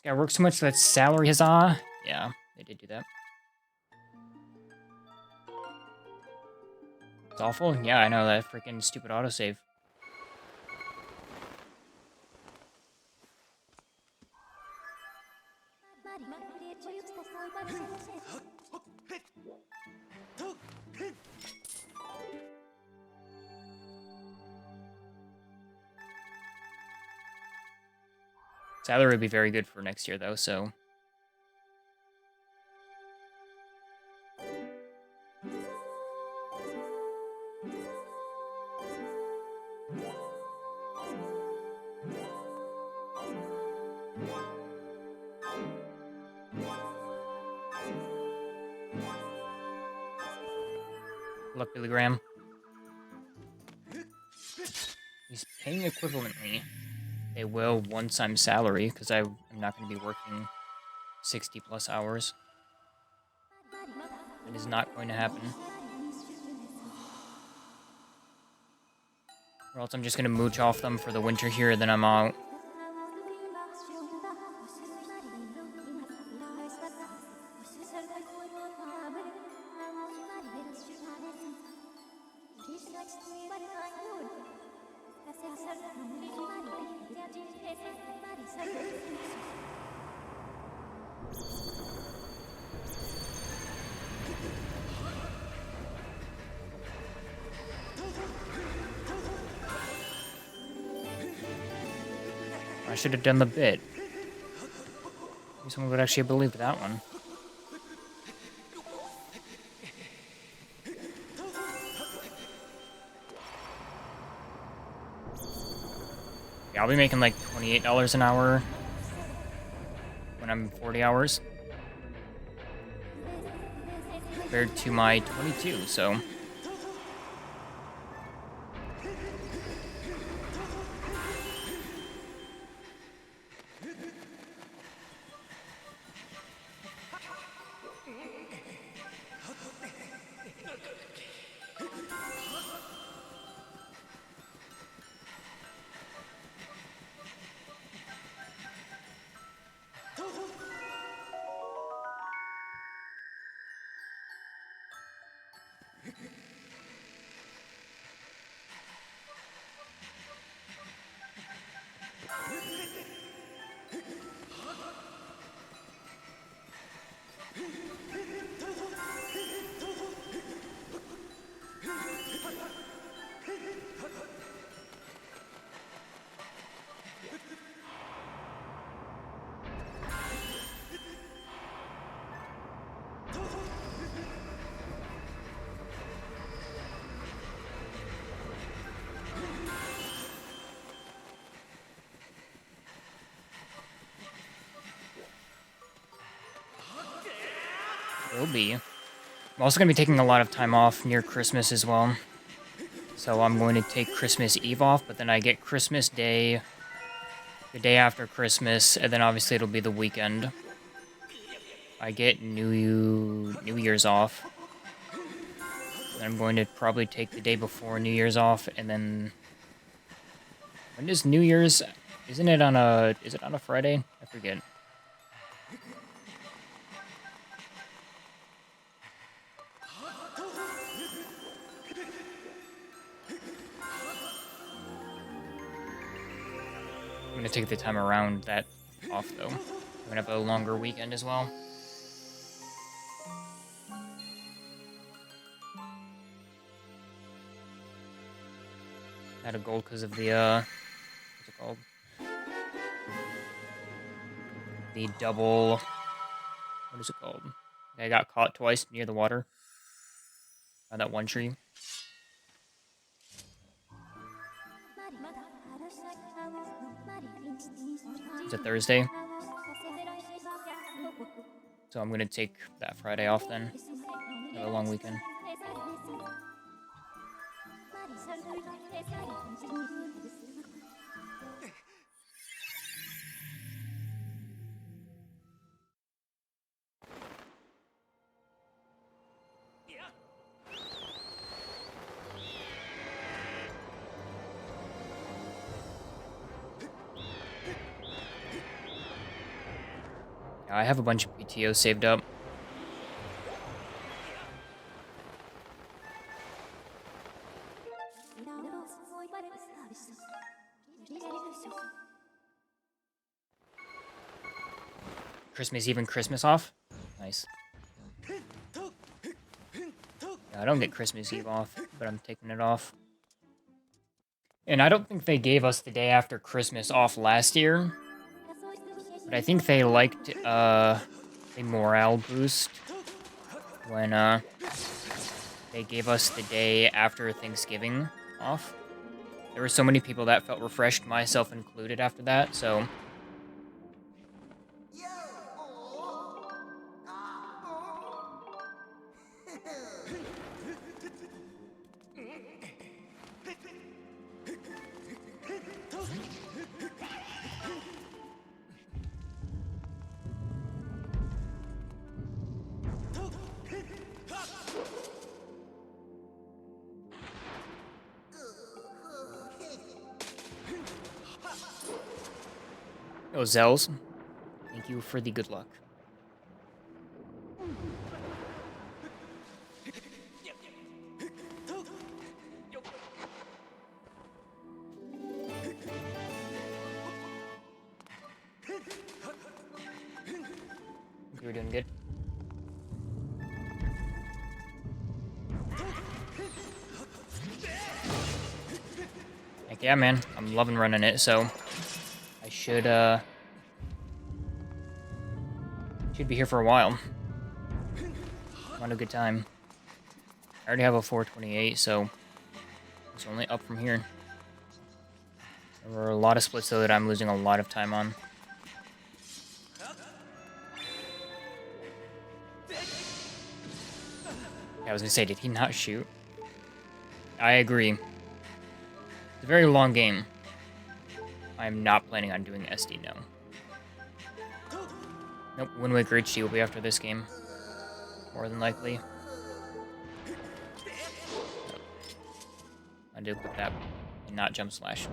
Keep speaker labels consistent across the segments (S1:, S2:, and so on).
S1: Yeah, I work so much that salary is on. Yeah, they did do that. It's awful. Yeah, I know that freaking stupid autosave. Salary would be very good for next year, though, so... Look, Billy Graham. He's paying equivalently. They will once I'm salary, because I'm not going to be working 60 plus hours. It is not going to happen. Or else I'm just going to mooch off them for the winter here, and then I'm out. I should have done the bit. Maybe someone would actually believe that one. Yeah, I'll be making like $28 an hour when I'm 40 hours. Compared to my 22, so... Will be. I'm also going to be taking a lot of time off near Christmas as well. So I'm going to take Christmas Eve off, but then I get Christmas Day, the day after Christmas, and then obviously it'll be the weekend. I get New Year's off. And I'm going to probably take the day before New Year's off, and then... When is New Year's? Isn't it on a... Is it on a Friday? I forget. I'm going to take the time around that off, though. I'm going to have a longer weekend as well. Had a gold because of the, what's it called? The double... What is it called? I got caught twice near the water. On that one tree. It's a Thursday. So I'm going to take that Friday off then. Have a long weekend. Yeah, I have a bunch of PTOs saved up. Christmas Eve and Christmas off? Nice. Yeah, I don't get Christmas Eve off, but I'm taking it off. And I don't think they gave us the day after Christmas off last year. But I think they liked a morale boost when they gave us the day after Thanksgiving off. There were so many people that felt refreshed, myself included, after that, so... Oh, Zells, thank you for the good luck. You were doing good. Heck yeah, man. I'm loving running it, so I should be here for a while. I'm on a good time. I already have a 428, so it's only up from here. There were a lot of splits, though, that I'm losing a lot of time on. I was gonna say, did he not shoot? I agree. It's a very long game. I'm not planning on doing SD, no. Nope, Wind Waker HD will be after this game. More than likely. I do quick tap and not jump slash.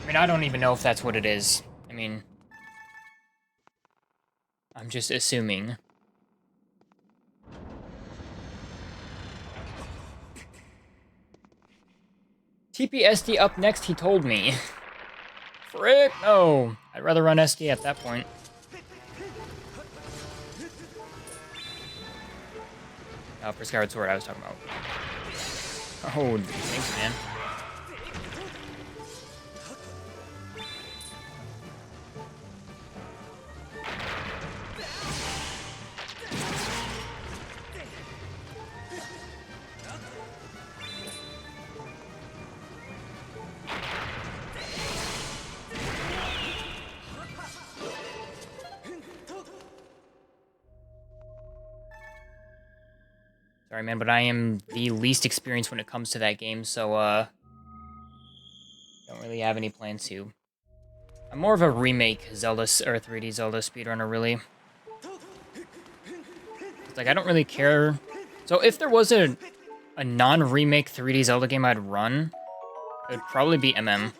S1: I mean, I don't even know if that's what it is. I mean, I'm just assuming. TP SD up next, he told me. Frick, no. I'd rather run SD at that point. For Skyward Sword, I was talking about. Oh, thanks, man. Sorry, man, but I am the least experienced when it comes to that game, so, don't really have any plans to. I'm more of a remake Zelda, or 3D Zelda speedrunner, really. It's like, I don't really care. So if there was a non-remake 3D Zelda game I'd run, it would probably be MM.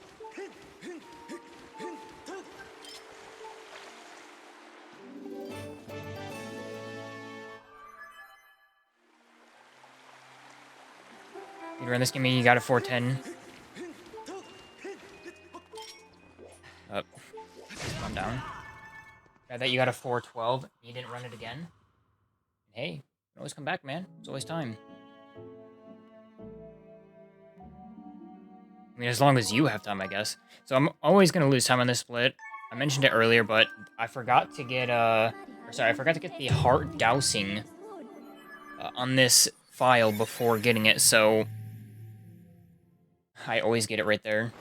S1: You run this game, you got a 410. Up. Calm down. I bet you got a 412. You didn't run it again. Hey, you can always come back, man. There's always time. I mean, as long as you have time, I guess. So I'm always gonna lose time on this split. I mentioned it earlier, but I forgot to get I forgot to get the heart dousing on this file before getting it, so I always get it right there.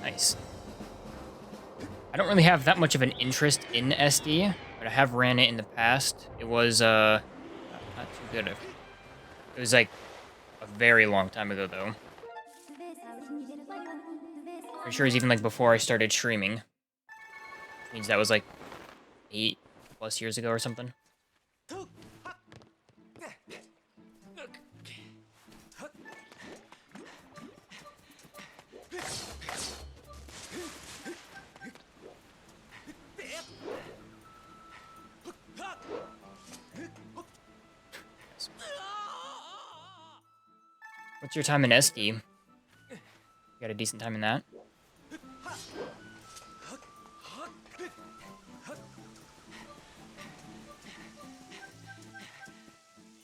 S1: Nice. I don't really have that much of an interest in SD, but I have ran it in the past. It was, not too good. It was, like, a very long time ago, though. Pretty sure it was even, like, before I started streaming. Which means that was, like, 8+ years ago or something. What's your time in SD? You got a decent time in that?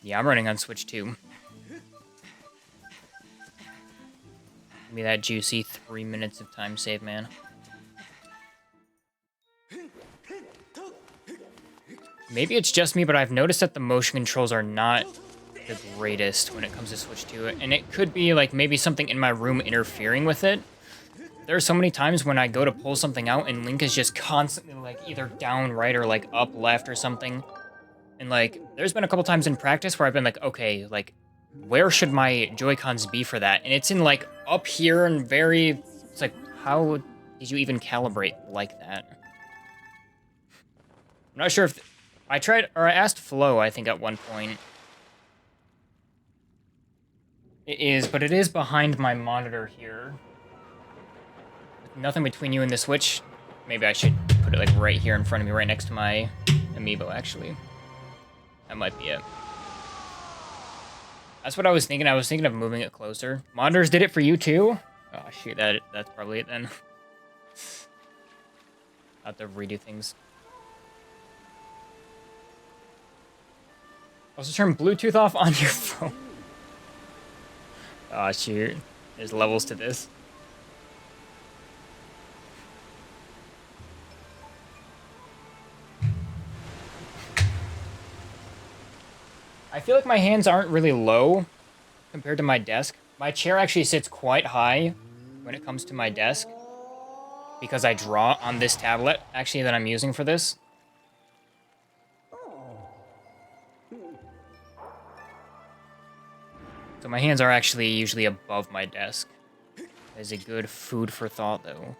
S1: Yeah, I'm running on Switch too. Give me that juicy 3 minutes of time save, man. Maybe it's just me, but I've noticed that the motion controls are not the greatest when it comes to Switch 2. And it could be, like, maybe something in my room interfering with it. There are so many times when I go to pull something out and Link is just constantly, like, either down right or, like, up left or something. And, like, there's been a couple times in practice where I've been like, okay, like, where should my Joy-Cons be for that? And it's in, like, up here and very... It's like, how did you even calibrate like that? I'm not sure if... I asked Flo, I think, at one point. It is, but it is behind my monitor here. Nothing between you and the Switch. Maybe I should put it, like, right here in front of me, right next to my Amiibo, actually. That might be it. That's what I was thinking. I was thinking of moving it closer. Monitors did it for you, too? Oh, shoot, that's probably it, then. I'll have to redo things. Also turn Bluetooth off on your phone. Oh, shoot. There's levels to this. I feel like my hands aren't really low compared to my desk. My chair actually sits quite high when it comes to my desk because I draw on this tablet, actually, that I'm using for this. So my hands are actually usually above my desk. That is a good food for thought, though.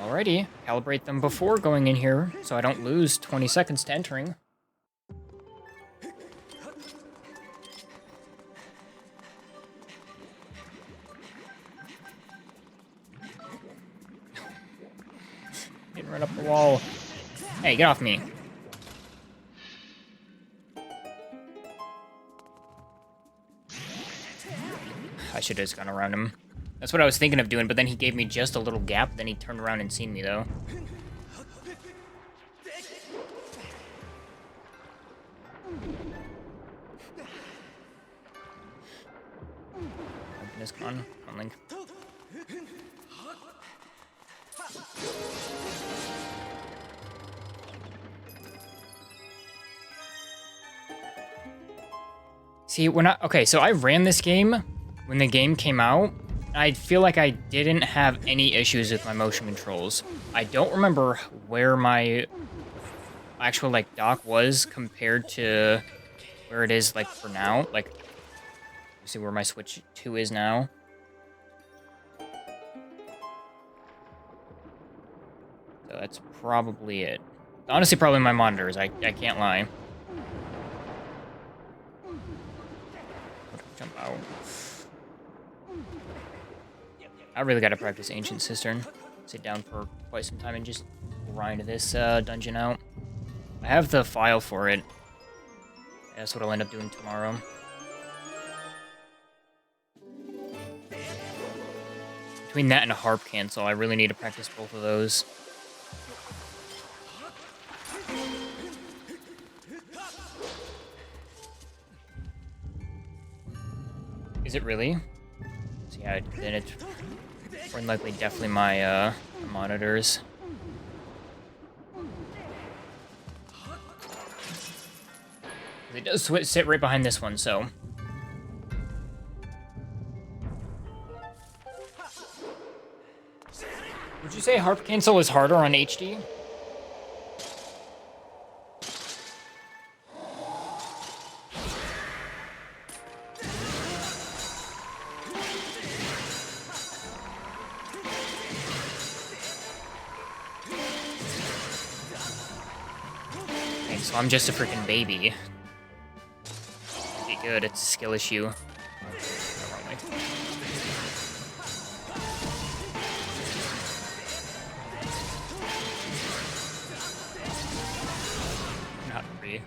S1: Alrighty, calibrate them before going in here so I don't lose 20 seconds to entering. Getting right up the wall. Hey, get off me. I should have just gone around him. That's what I was thinking of doing, but then he gave me just a little gap, then he turned around and seen me, though. Open this con. On Link. See, okay, so I ran this game when the game came out. I feel like I didn't have any issues with my motion controls. I don't remember where my actual, like, dock was compared to where it is, like, for now. Like, you see where my Switch 2 is now. So that's probably it. Honestly, probably my monitors. I can't lie. Jump out. I really gotta practice Ancient Cistern. Sit down for quite some time and just grind this dungeon out. I have the file for it. That's what I'll end up doing tomorrow. Between that and a harp cancel, I really need to practice both of those. Is it really? So yeah, then it's more than likely definitely my monitors. It does sit right behind this one, so. Would you say harp cancel is harder on HD? So I'm just a freaking baby. Be good, it's a skill issue. Wrong way. Not free.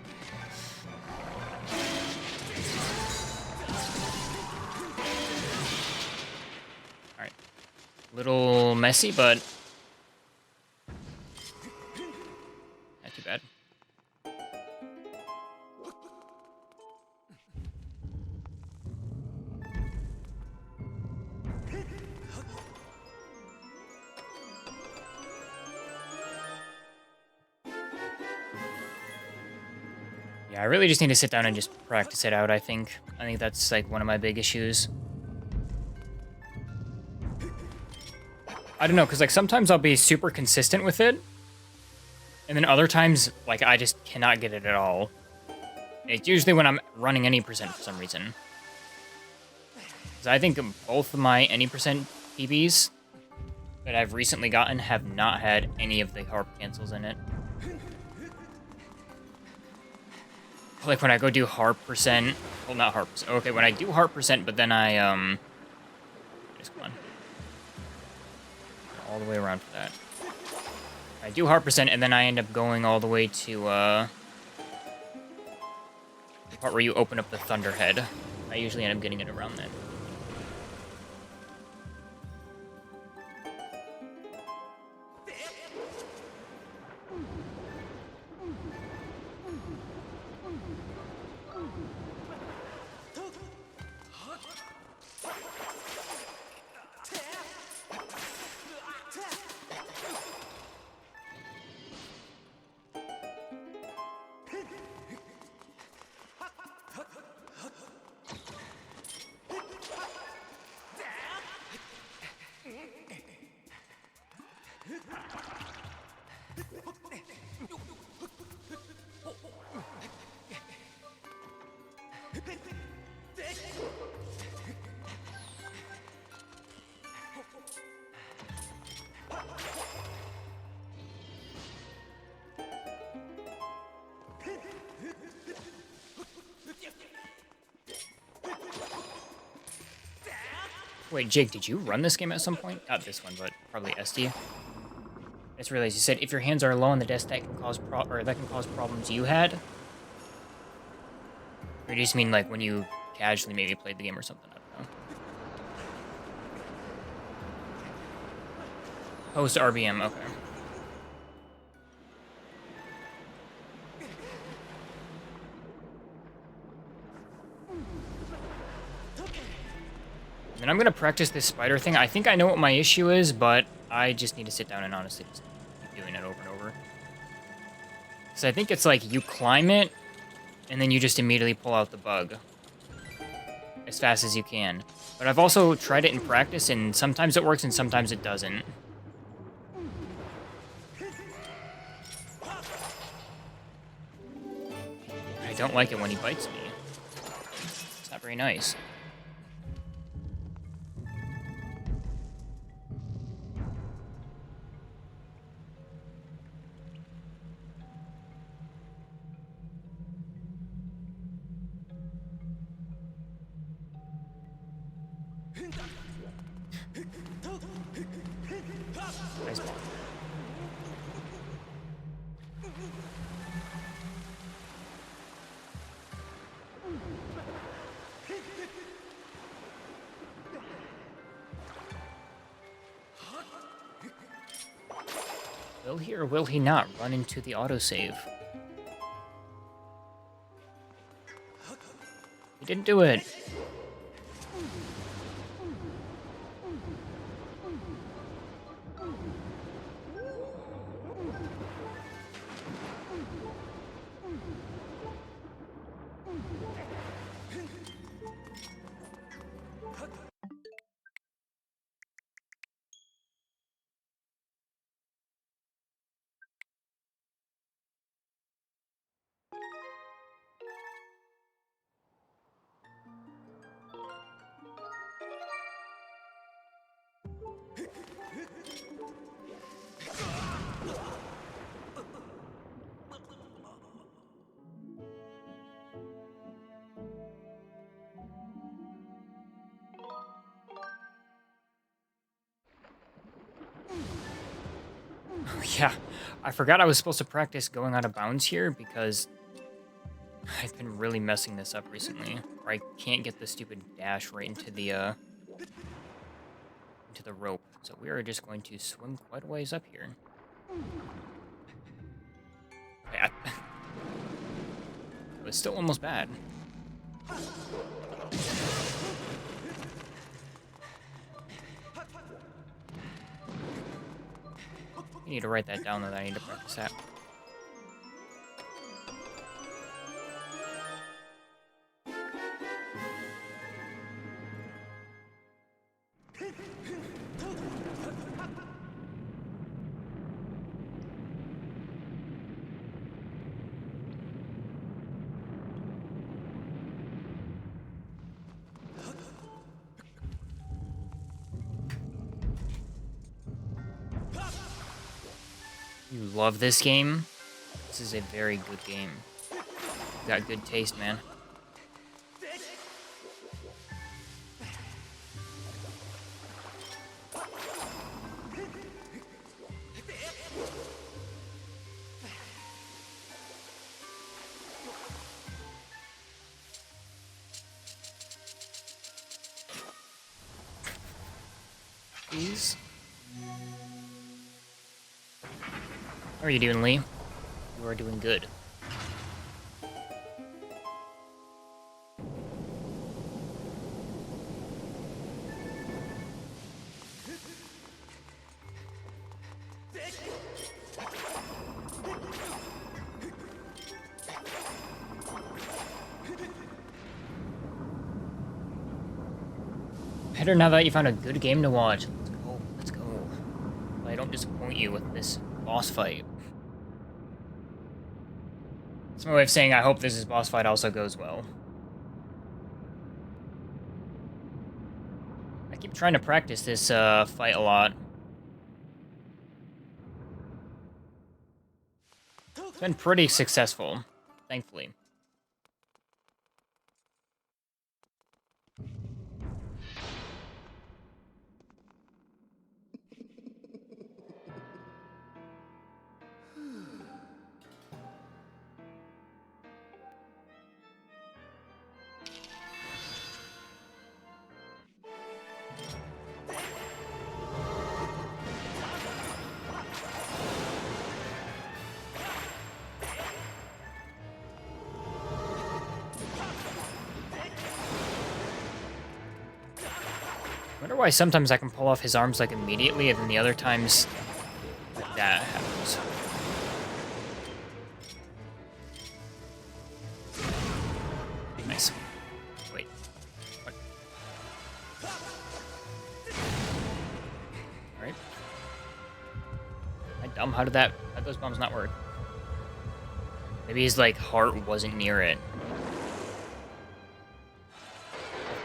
S1: Little messy, but not too bad. Yeah, I really just need to sit down and just practice it out, I think. I think that's, like, one of my big issues. I don't know, because, like, sometimes I'll be super consistent with it, and then other times, like, I just cannot get it at all. It's usually when I'm running any percent for some reason. Because I think both of my any percent PBs that I've recently gotten have not had any of the harp cancels in it. Like when I go do harp percent, well, not harp percent. Okay, when I do harp percent, but then I just come on, all the way around for that. I do harp percent, and then I end up going all the way to the part where you open up the Thunderhead. I usually end up getting it around then. Wait, Jake, did you run this game at some point? Not this one, but probably SD. I just realized you said if your hands are low on the desk, that can cause problems you had. Or do you just mean like when you casually maybe played the game or something? I don't know. Post RBM, okay. And I'm gonna practice this spider thing. I think I know what my issue is, but I just need to sit down and honestly just keep doing it over and over. Because I think it's like you climb it, and then you just immediately pull out the bug as fast as you can. But I've also tried it in practice, and sometimes it works and sometimes it doesn't. I don't like it when he bites me. It's not very nice. Nice ball. Will he or will he not run into the autosave? He didn't do it. Yeah, I forgot I was supposed to practice going out of bounds here because I've been really messing this up recently. Or I can't get the stupid dash right into the rope. so we are just going to swim quite a ways up here. Okay, it was still almost bad. I need to write that down, though. I need to practice that. You love this game? This is a very good game. You got good taste, man. Please. How are you doing, Lee? You are doing good. Better now that you found a good game to watch. Let's go, let's go. I don't disappoint you with this boss fight. It's my way of saying I hope this boss fight also goes well. I keep trying to practice this fight a lot. It's been pretty successful, thankfully. I wonder why sometimes I can pull off his arms like immediately, and then the other times like that happens. Nice. Wait. What? Alright. Am I dumb? How'd those bombs not work? Maybe his, like, heart wasn't near it.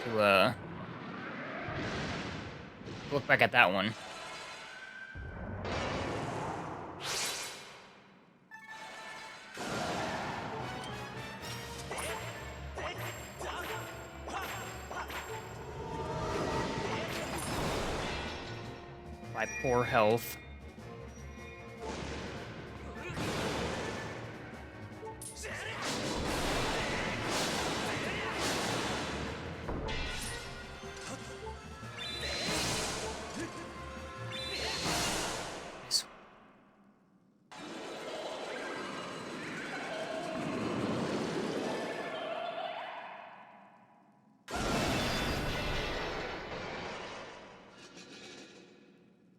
S1: To, look back at that one. My poor health.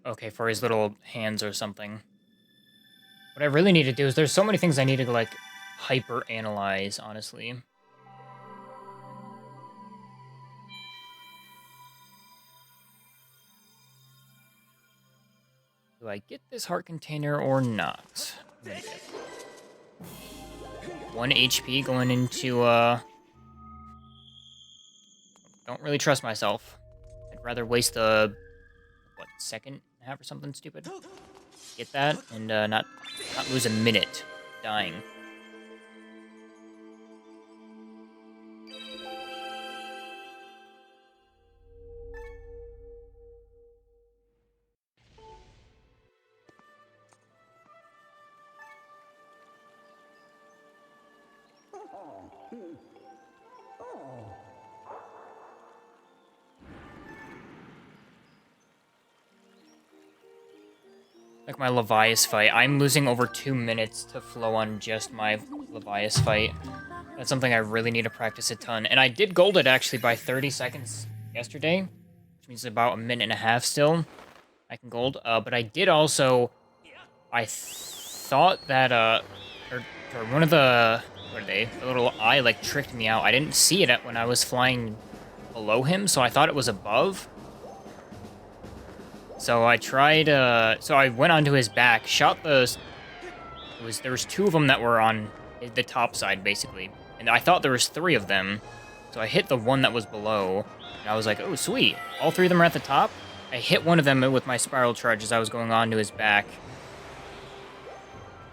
S1: Okay, for his little hands or something. What I really need to do is there's so many things I need to, like, hyper-analyze, honestly. Do I get this heart container or not? 1 HP going into, don't really trust myself. I'd rather waste a, what, second and a half or something stupid? Get that, and, not lose a minute dying. Like my Levias fight. I'm losing over 2 minutes to flow on just my Levias fight. That's something I really need to practice a ton. And I did gold it actually by 30 seconds yesterday, which means about a minute and a half still. I can gold. But I did also... I thought that, or one of the... What are they? The little eye, like, tricked me out. I didn't see it when I was flying below him, so I thought it was above. So I tried, so I went onto his back, shot the... There was 2 of them that were on the top side, basically. And I thought there was 3 of them. So I hit the one that was below, and I was like, oh, sweet. All 3 of them are at the top. I hit one of them with my spiral charge as I was going on to his back.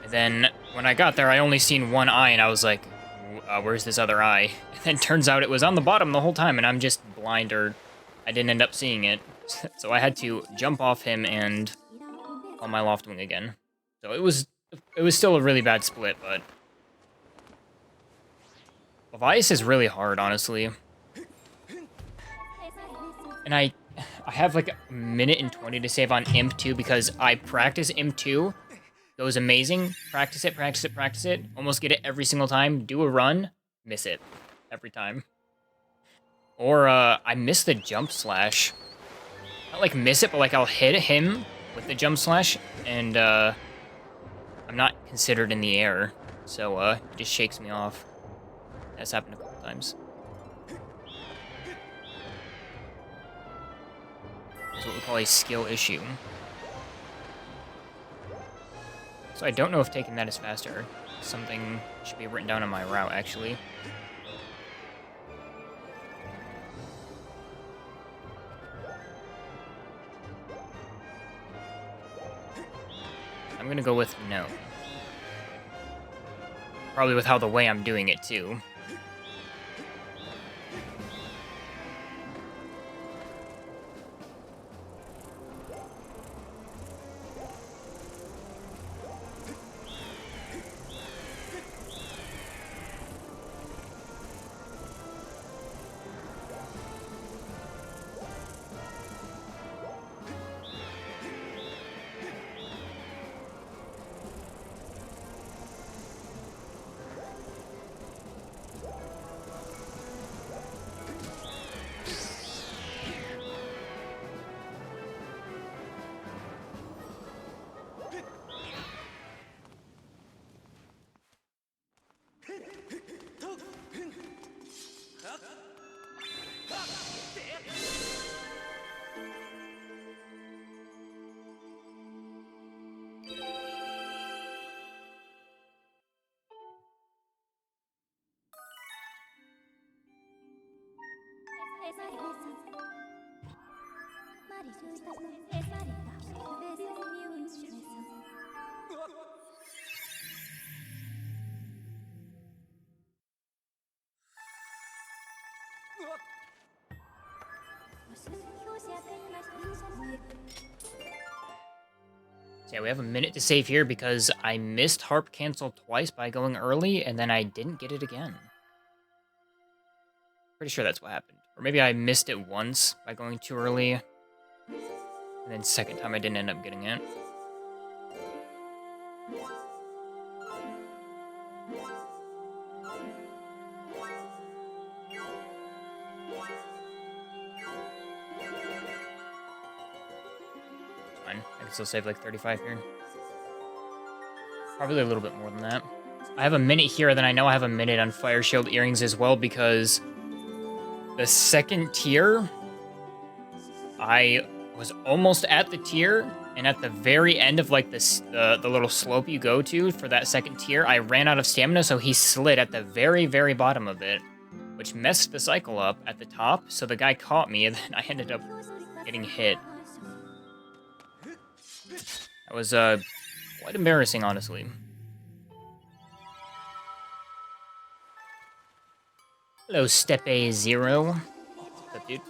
S1: And then, when I got there, I only seen one eye, and I was like, where's this other eye? And then turns out it was on the bottom the whole time, and I'm just blind, or I didn't end up seeing it. So I had to jump off him and on my loft wing again. So it was still a really bad split, but Levias is really hard, honestly. And I have like a minute and 20 to save on Imp 2 because I practice Imp 2. Goes amazing. Practice it, practice it, practice it. Almost get it every single time. Do a run. Miss it. Every time. Or, I miss the jump slash. Not like miss it, but like I'll hit him with the jump slash, and I'm not considered in the air, so it just shakes me off. That's happened a couple times. That's what we call a skill issue. So I don't know if taking that is faster. Something should be written down on my route, actually. I'm gonna go with no. Probably with how the way I'm doing it, too. So yeah, we have a minute to save here because I missed Harp Cancel twice by going early, and then I didn't get it again. Pretty sure that's what happened. Or maybe I missed it once by going too early, and then second time I didn't end up getting it. I can still save like 35 here. Probably a little bit more than that. I have a minute here, then I know I have a minute on Fire Shield Earrings as well, because the second tier, I was almost at the tier, and at the very end of like the little slope you go to for that second tier, I ran out of stamina, so he slid at the very, very bottom of it, which messed the cycle up at the top, so the guy caught me, and then I ended up getting hit. That was quite embarrassing, honestly. Hello, Steppe Zero. What's up, dude?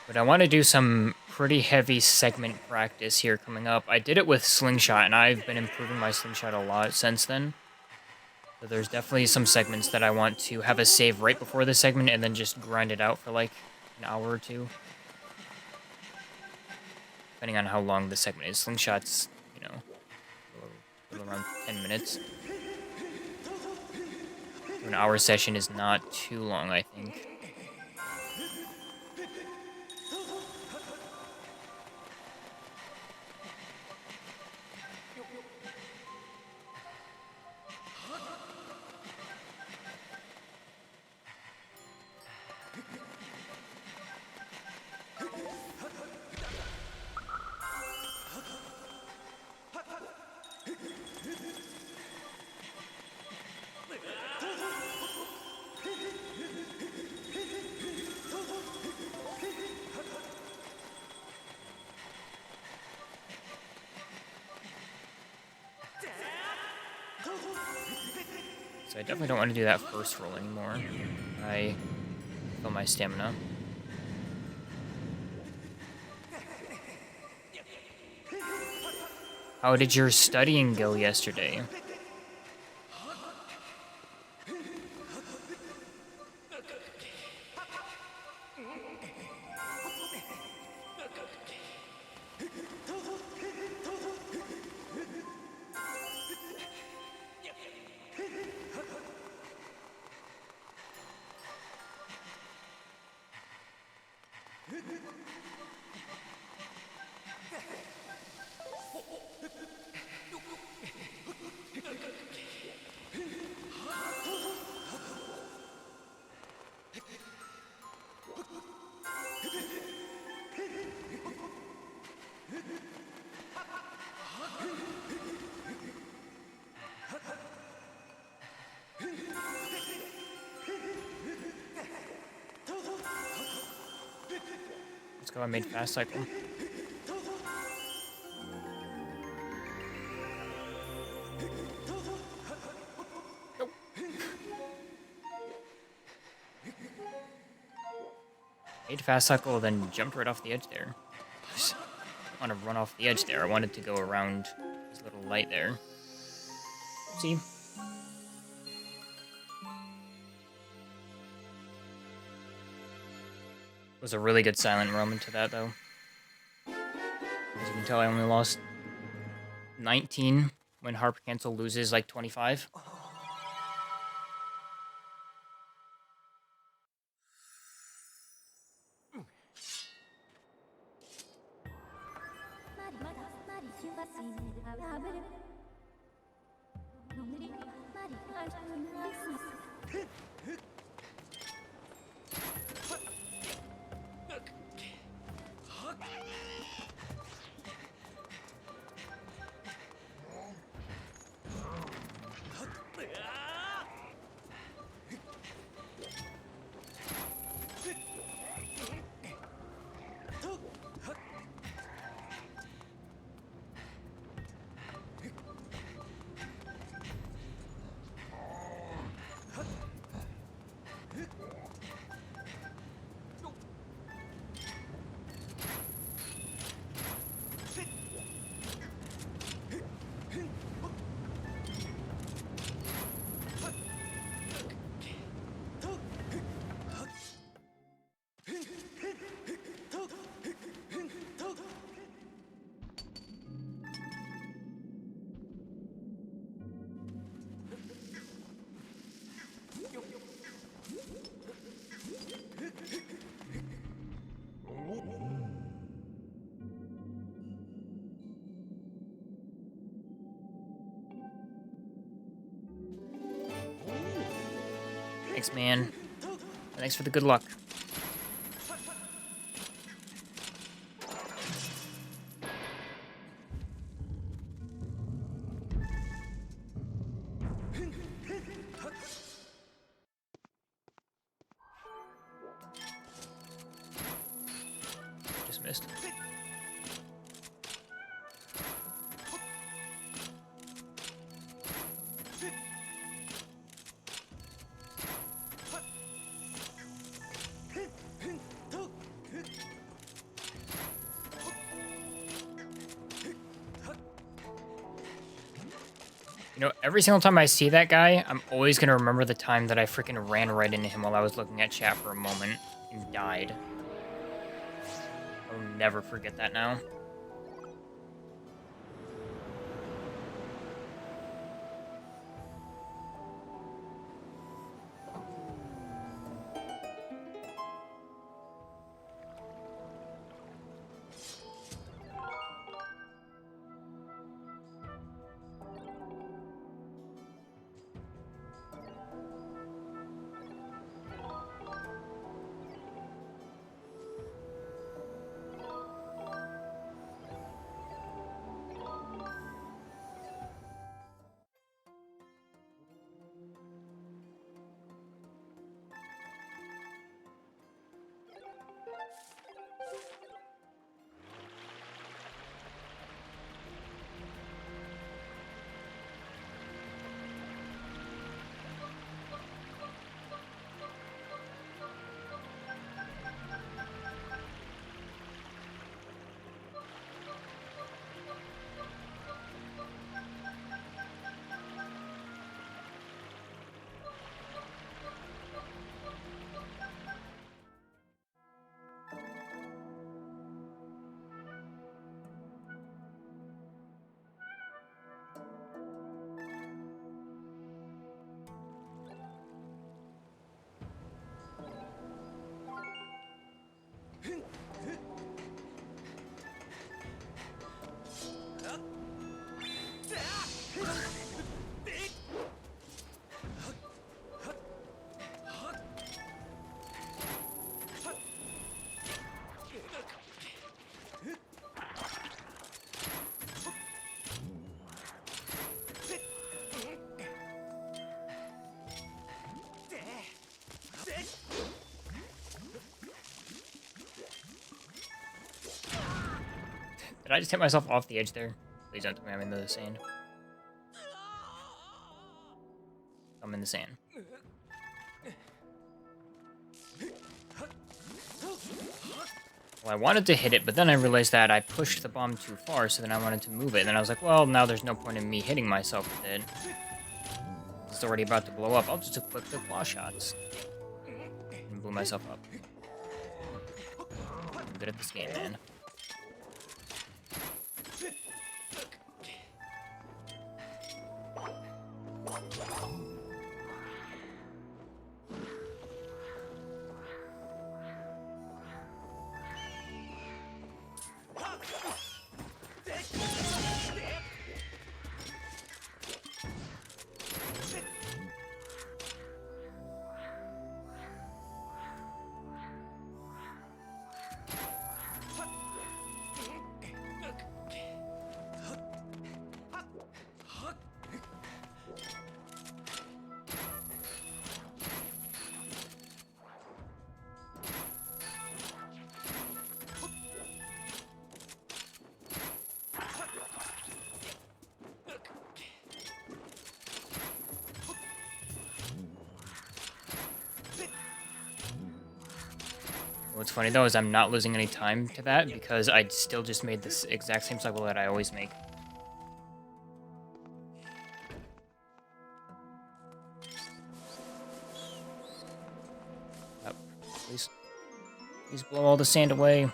S1: But I want to do some pretty heavy segment practice here coming up. I did it with Slingshot, and I've been improving my Slingshot a lot since then. So there's definitely some segments that I want to have a save right before the segment and then just grind it out for like an hour or two. Depending on how long the segment is. Slingshot's, you know, a little around 10 minutes. An hour session is not too long, I think. So I definitely don't want to do that first roll anymore. I fill my stamina. How did your studying go yesterday? Let's go, I made fast cycle. Nope. Made fast cycle, then jumped right off the edge there. Just want to run off the edge there. I wanted to go around this little light there. See? Was a really good silent roam into that, though. As you can tell, I only lost 19 when Harp Cancel loses like 25. Thanks, man. Thanks for the good luck. Just missed. You know, every single time I see that guy, I'm always gonna remember the time that I freaking ran right into him while I was looking at chat for a moment and died. I'll never forget that now. Did I just hit myself off the edge there? Please don't tell me I'm in the sand. I'm in the sand. Well, I wanted to hit it, but then I realized that I pushed the bomb too far, so then I wanted to move it. And then I was like, well, now there's no point in me hitting myself with it. It's already about to blow up. I'll just equip the claw shots. And blew myself up. I'm good at this game, man. What's funny though is I'm not losing any time to that because I still just made this exact same cycle that I always make. Yep. Please blow all the sand away.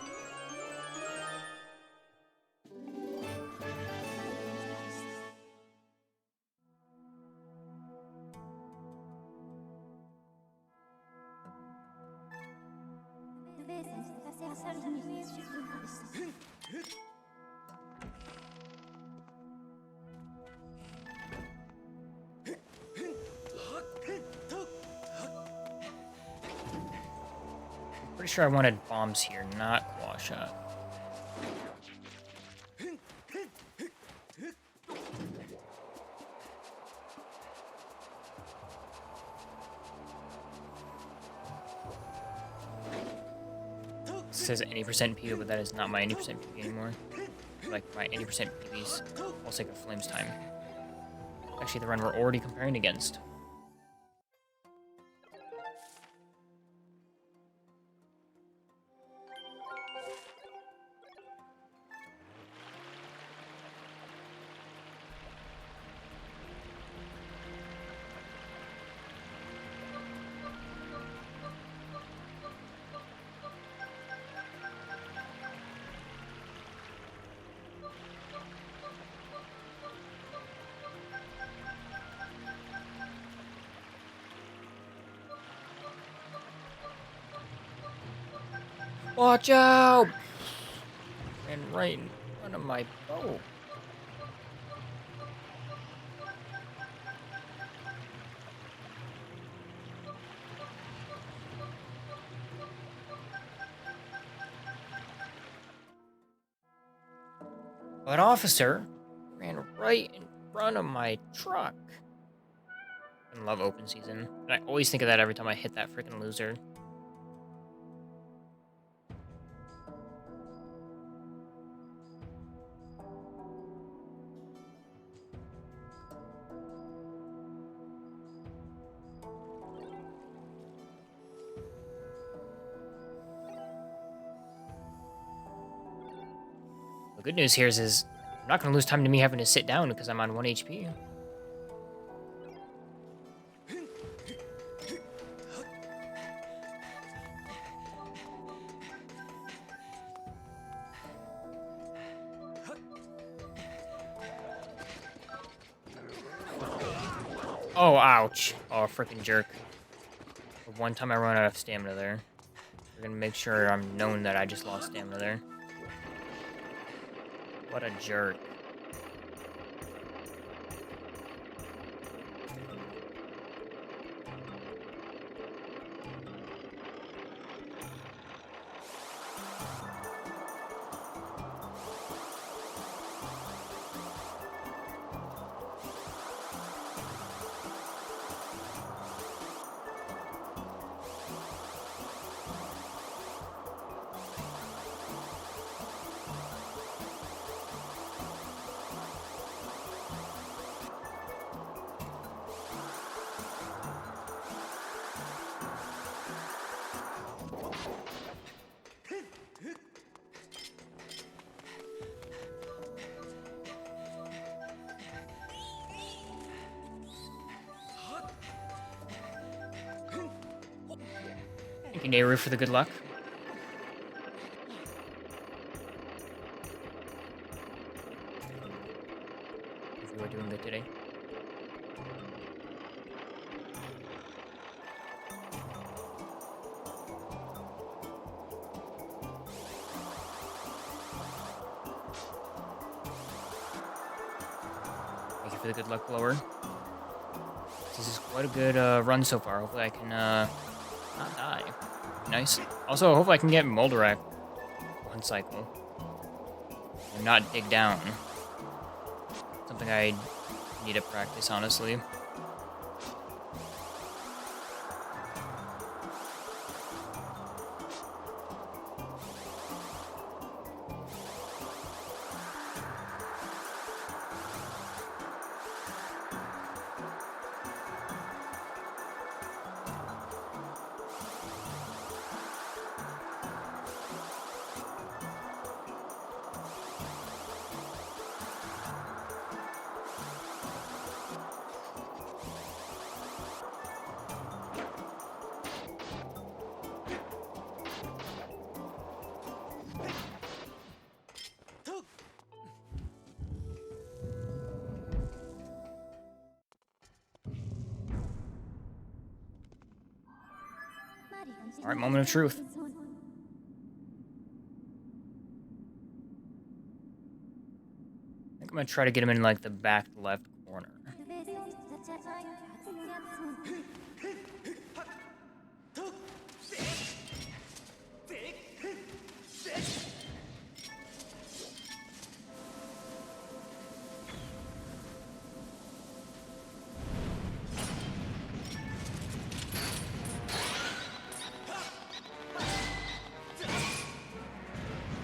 S1: Pretty sure I wanted bombs here, not claw shot. It says any percent PV, but that is not my any percent PV anymore. Like my 80% PVs. I'll take a flames time. Actually, the run we're already comparing against. Watch out! And right in front of my boat. But officer ran right in front of my truck. I love open season. And I always think of that every time I hit that freaking loser. The good news here is I'm not going to lose time to me having to sit down because I'm on 1 HP. Oh, ouch. Oh, freaking jerk. The one time I run out of stamina there. We're going to make sure I'm known that I just lost stamina there. What a jerk. Thank you, Nehru, for the good luck. If you are doing good today. Thank you for the good luck, blower. This is quite a good run so far. Hopefully I can not die. Nice. Also, hopefully I can get Moldarak one cycle. And not dig down. Something I need to practice, honestly. Alright, moment of truth. I think I'm gonna try to get him in, like, the back left corner.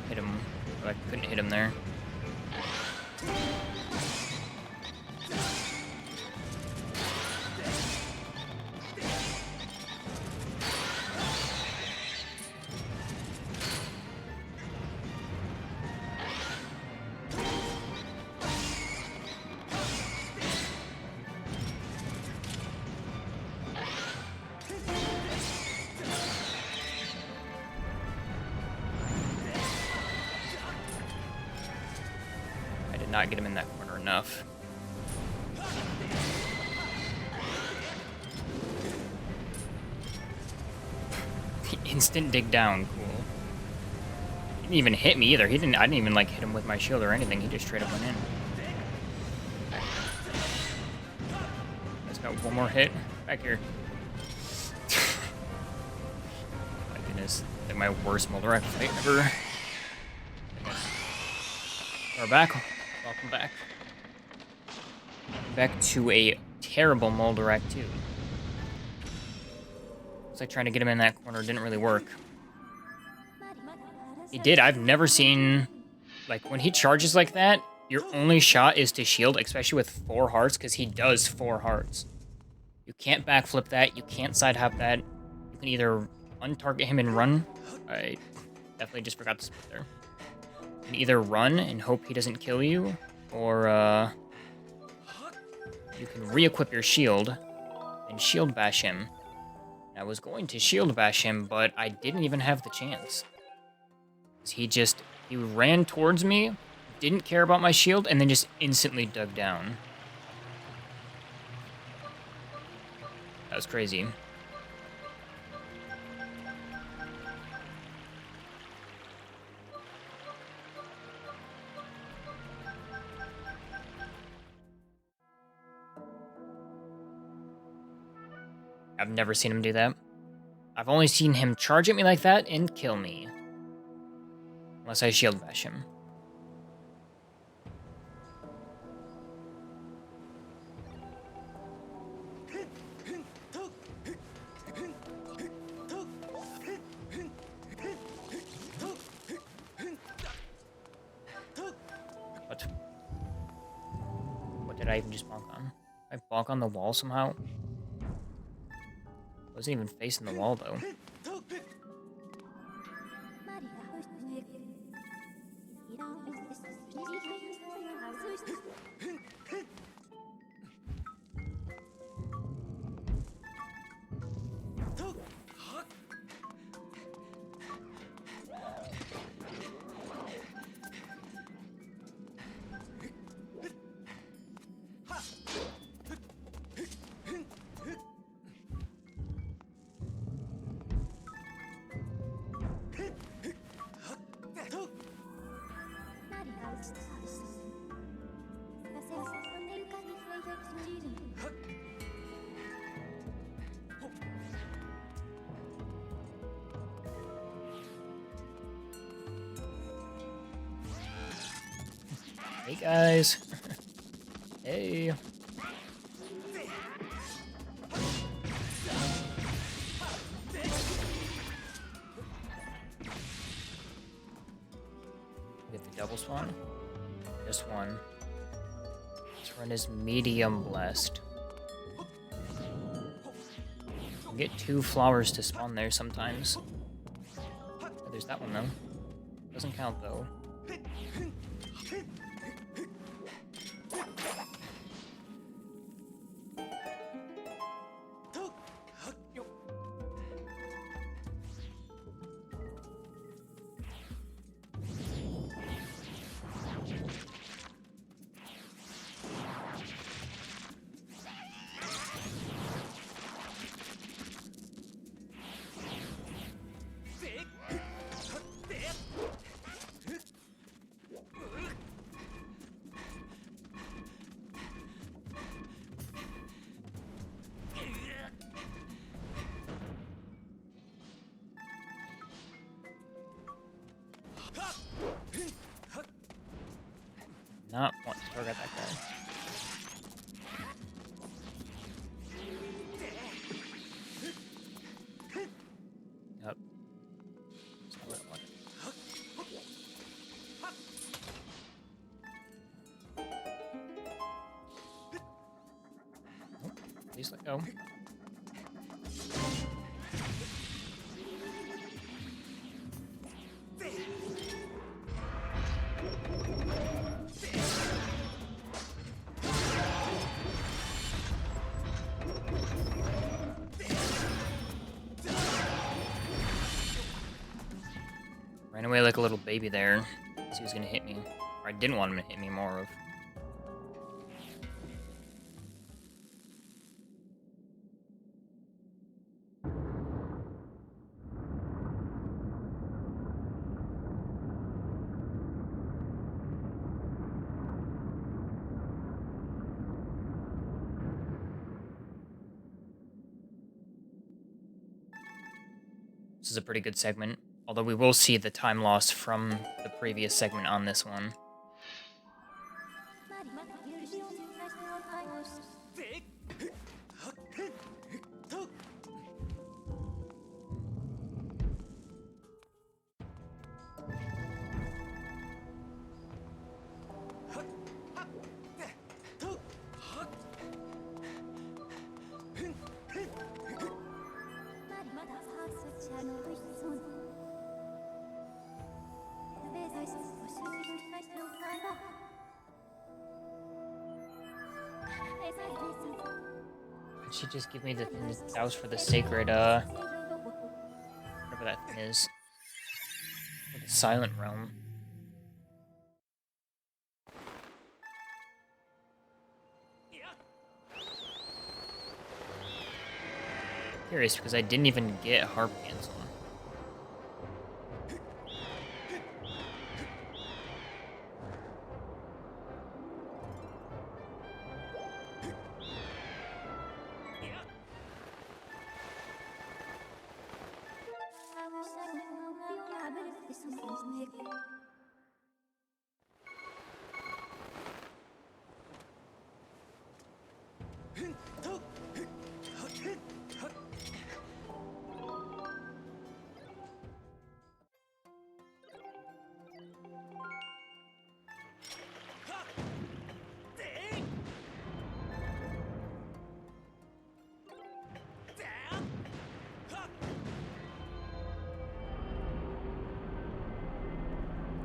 S1: Hit him, but I couldn't hit him there. Not get him in that corner enough. The instant dig down, cool. Didn't even hit me either. I didn't even like hit him with my shield or anything. He just straight up went in. Let's go. One more hit. Back here. My goodness. Like my worst Moldarek fight ever. We're back. Welcome back. Back to a terrible Moldarek too. Looks like trying to get him in that corner didn't really work. He did. I've never seen, like, when he charges like that, your only shot is to shield, especially with 4 hearts, because he does 4 hearts. You can't backflip that. You can't side hop that. You can either untarget him and run. I definitely just forgot to split there. You can either run and hope he doesn't kill you, or you can re-equip your shield and shield bash him. I was going to shield bash him, but I didn't even have the chance. He ran towards me, didn't care about my shield, and then just instantly dug down. That was crazy. I've never seen him do that. I've only seen him charge at me like that and kill me. Unless I shield bash him. What did I even just bonk on? Did I bonk on the wall somehow? Wasn't even facing the wall though. Hey guys. Hey. Get the double spawn. Just one. This run is medium blessed. You get 2 flowers to spawn there sometimes. Oh, there's that one though. Doesn't count though. Not want to target that guy. Yep. Oh, please let go. Ran away like a little baby there. He was gonna hit me. Or I didn't want him to hit me more of. is a pretty good segment. Although we will see the time loss from the previous segment on this one. She just give me the thing that was for the sacred, whatever that thing is. For the silent realm. Curious, because I didn't even get harp cancel.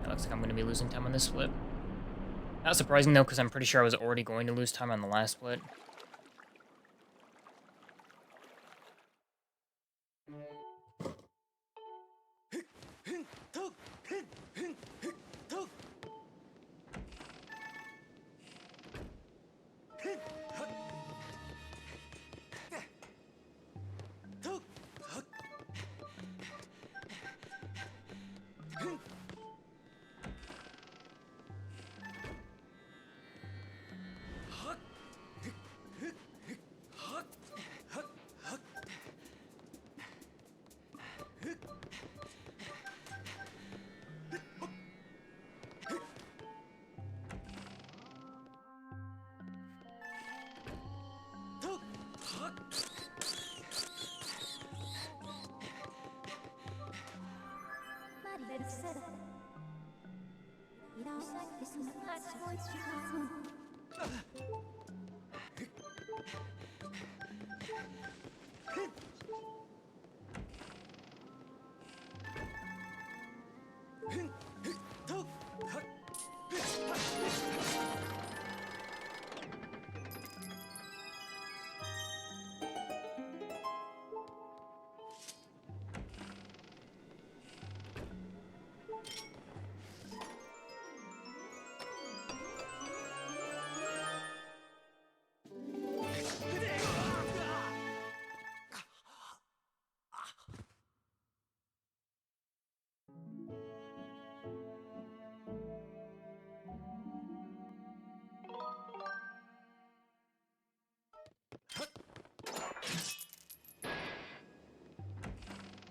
S1: Looks like I'm going to be losing time on this split. Not surprising though, because I'm pretty sure I was already going to lose time on the last split.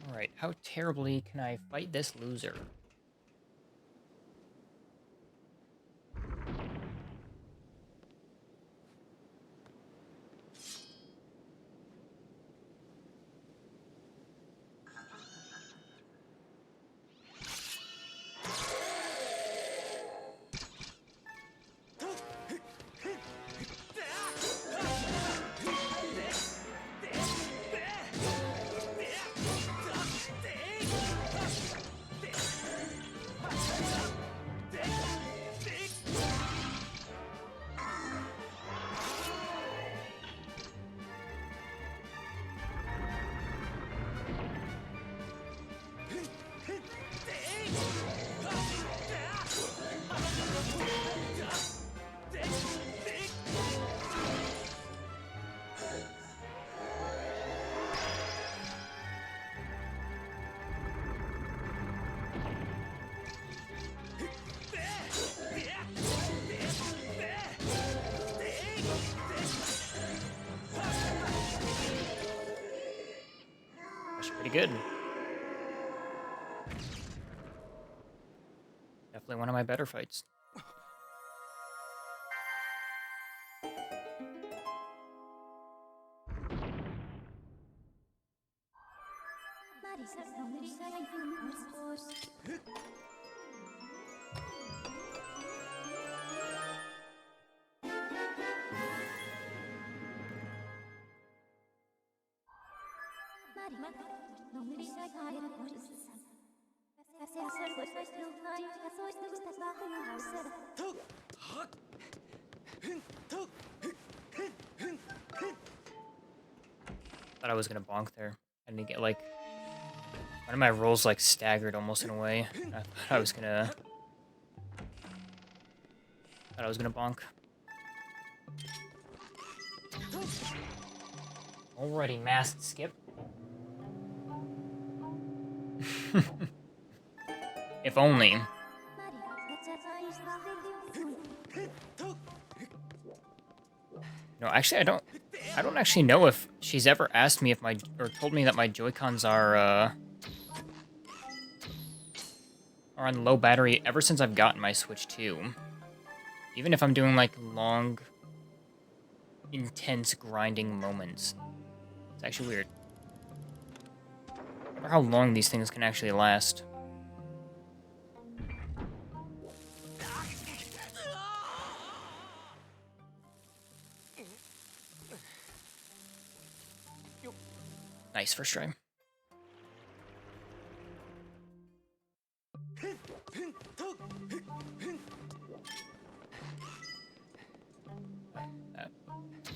S1: Alright, how terribly can I fight this loser? Pretty good. definitely one of my better fights. Thought I was gonna bonk there. I didn't get like one of my rolls like staggered almost in a way. I thought I was gonna bonk. Already masked skip. If only. No, actually, I don't actually know if she's ever asked me if or told me that my Joy-Cons are on low battery ever since I've gotten my Switch 2. Even if I'm doing, like, long, intense grinding moments. It's actually weird. I wonder how long these things can actually last. Nice first try.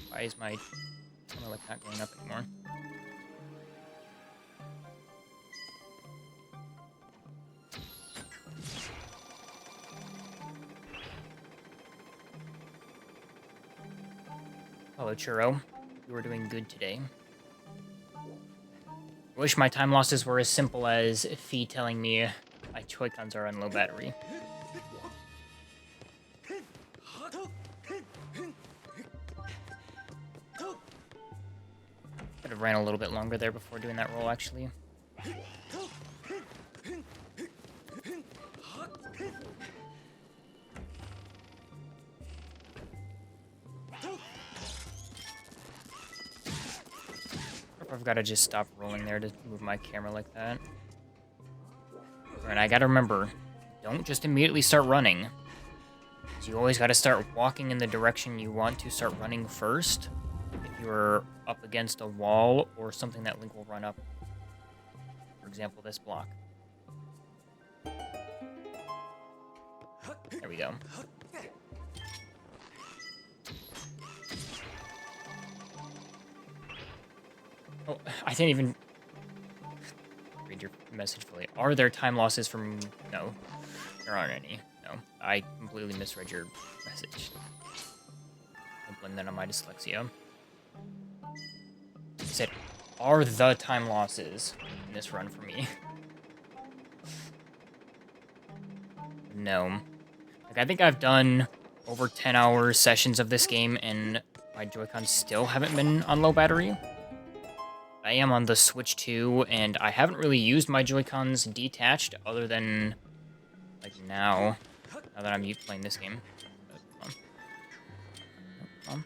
S1: Why is my camera like not going up anymore? Hello, Churro. You are doing good today. I wish my time losses were as simple as Fee telling me my Joy-Cons are on low battery. Could have ran a little bit longer there before doing that roll, actually. I've got to just stop rolling there to move my camera like that. And I gotta remember, don't just immediately start running. You always gotta start walking in the direction you want to start running first. If you're up against a wall or something that Link will run up. For example, this block. There we go. Oh, I didn't even read your message fully. Are there time losses from... No, there aren't any. No, I completely misread your message. Don't blame that on my dyslexia. I said, are the time losses in this run for me? No. Like, I think I've done over 10 hour sessions of this game, and my Joy-Cons still haven't been on low battery. I am on the Switch 2, and I haven't really used my Joy-Cons detached, other than, like, now that I'm playing this game. Come on.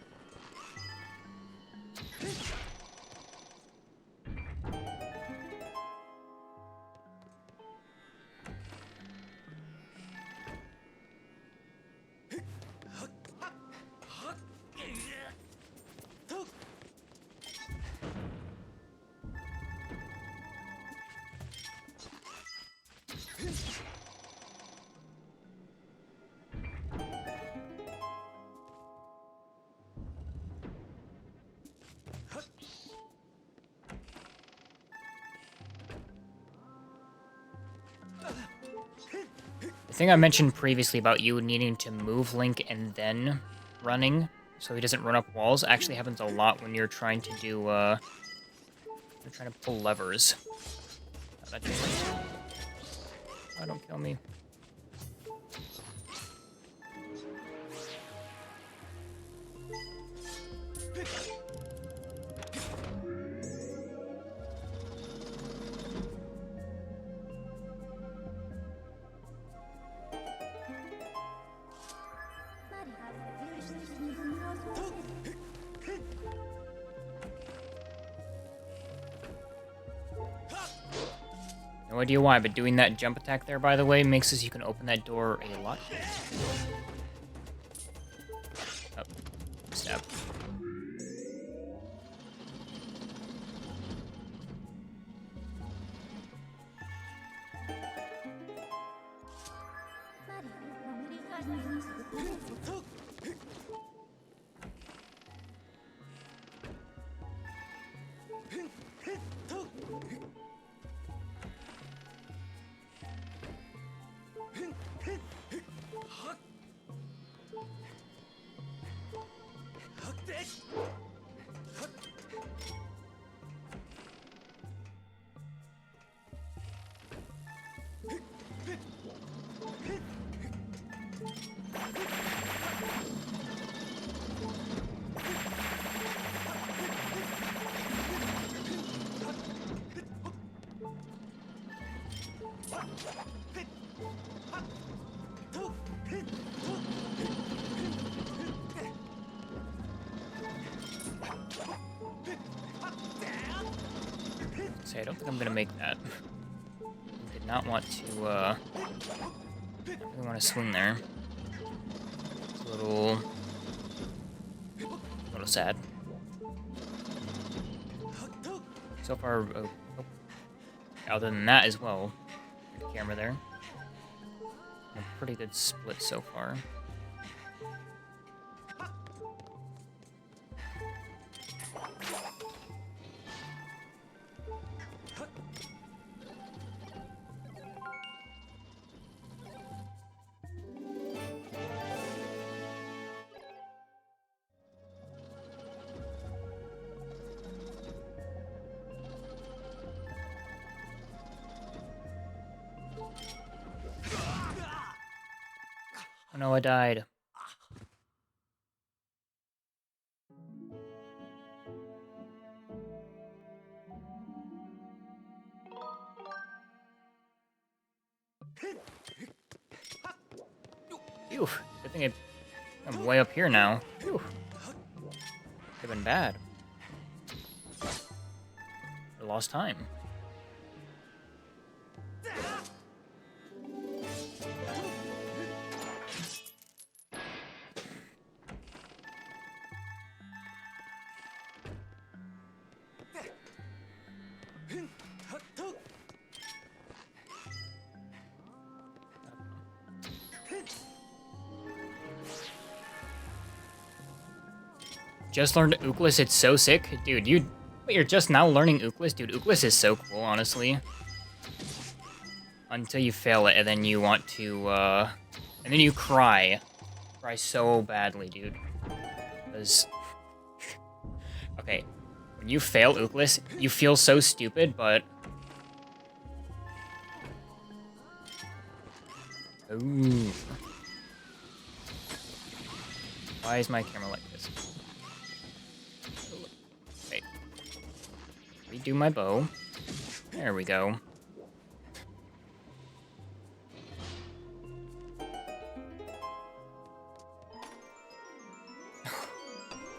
S1: The thing I mentioned previously about you needing to move Link and then running so he doesn't run up walls actually happens a lot when you're trying to do, you're trying to pull levers. Oh, don't kill me. idea why, but doing that jump attack there, by the way, makes so you can open that door a lot. Oh, stab. See, I don't think I'm gonna make that. I did not want to, I really want to swing there. It's a little sad. So far, other than that as well, the camera there. A pretty good split so far. Oh no, I died. Phew, good thing I'm way up here now. Phew. Could've been bad. I lost time. Just learned Uklis, it's so sick. Dude, wait, you're just now learning Uklis? Dude, Uklis is so cool, honestly. Until you fail it, and then you want to, and then you cry. Cry so badly, dude. Because... okay, when you fail Uklis, you feel so stupid, but... ooh. Why is my camera like this? Okay. Redo my bow. There we go.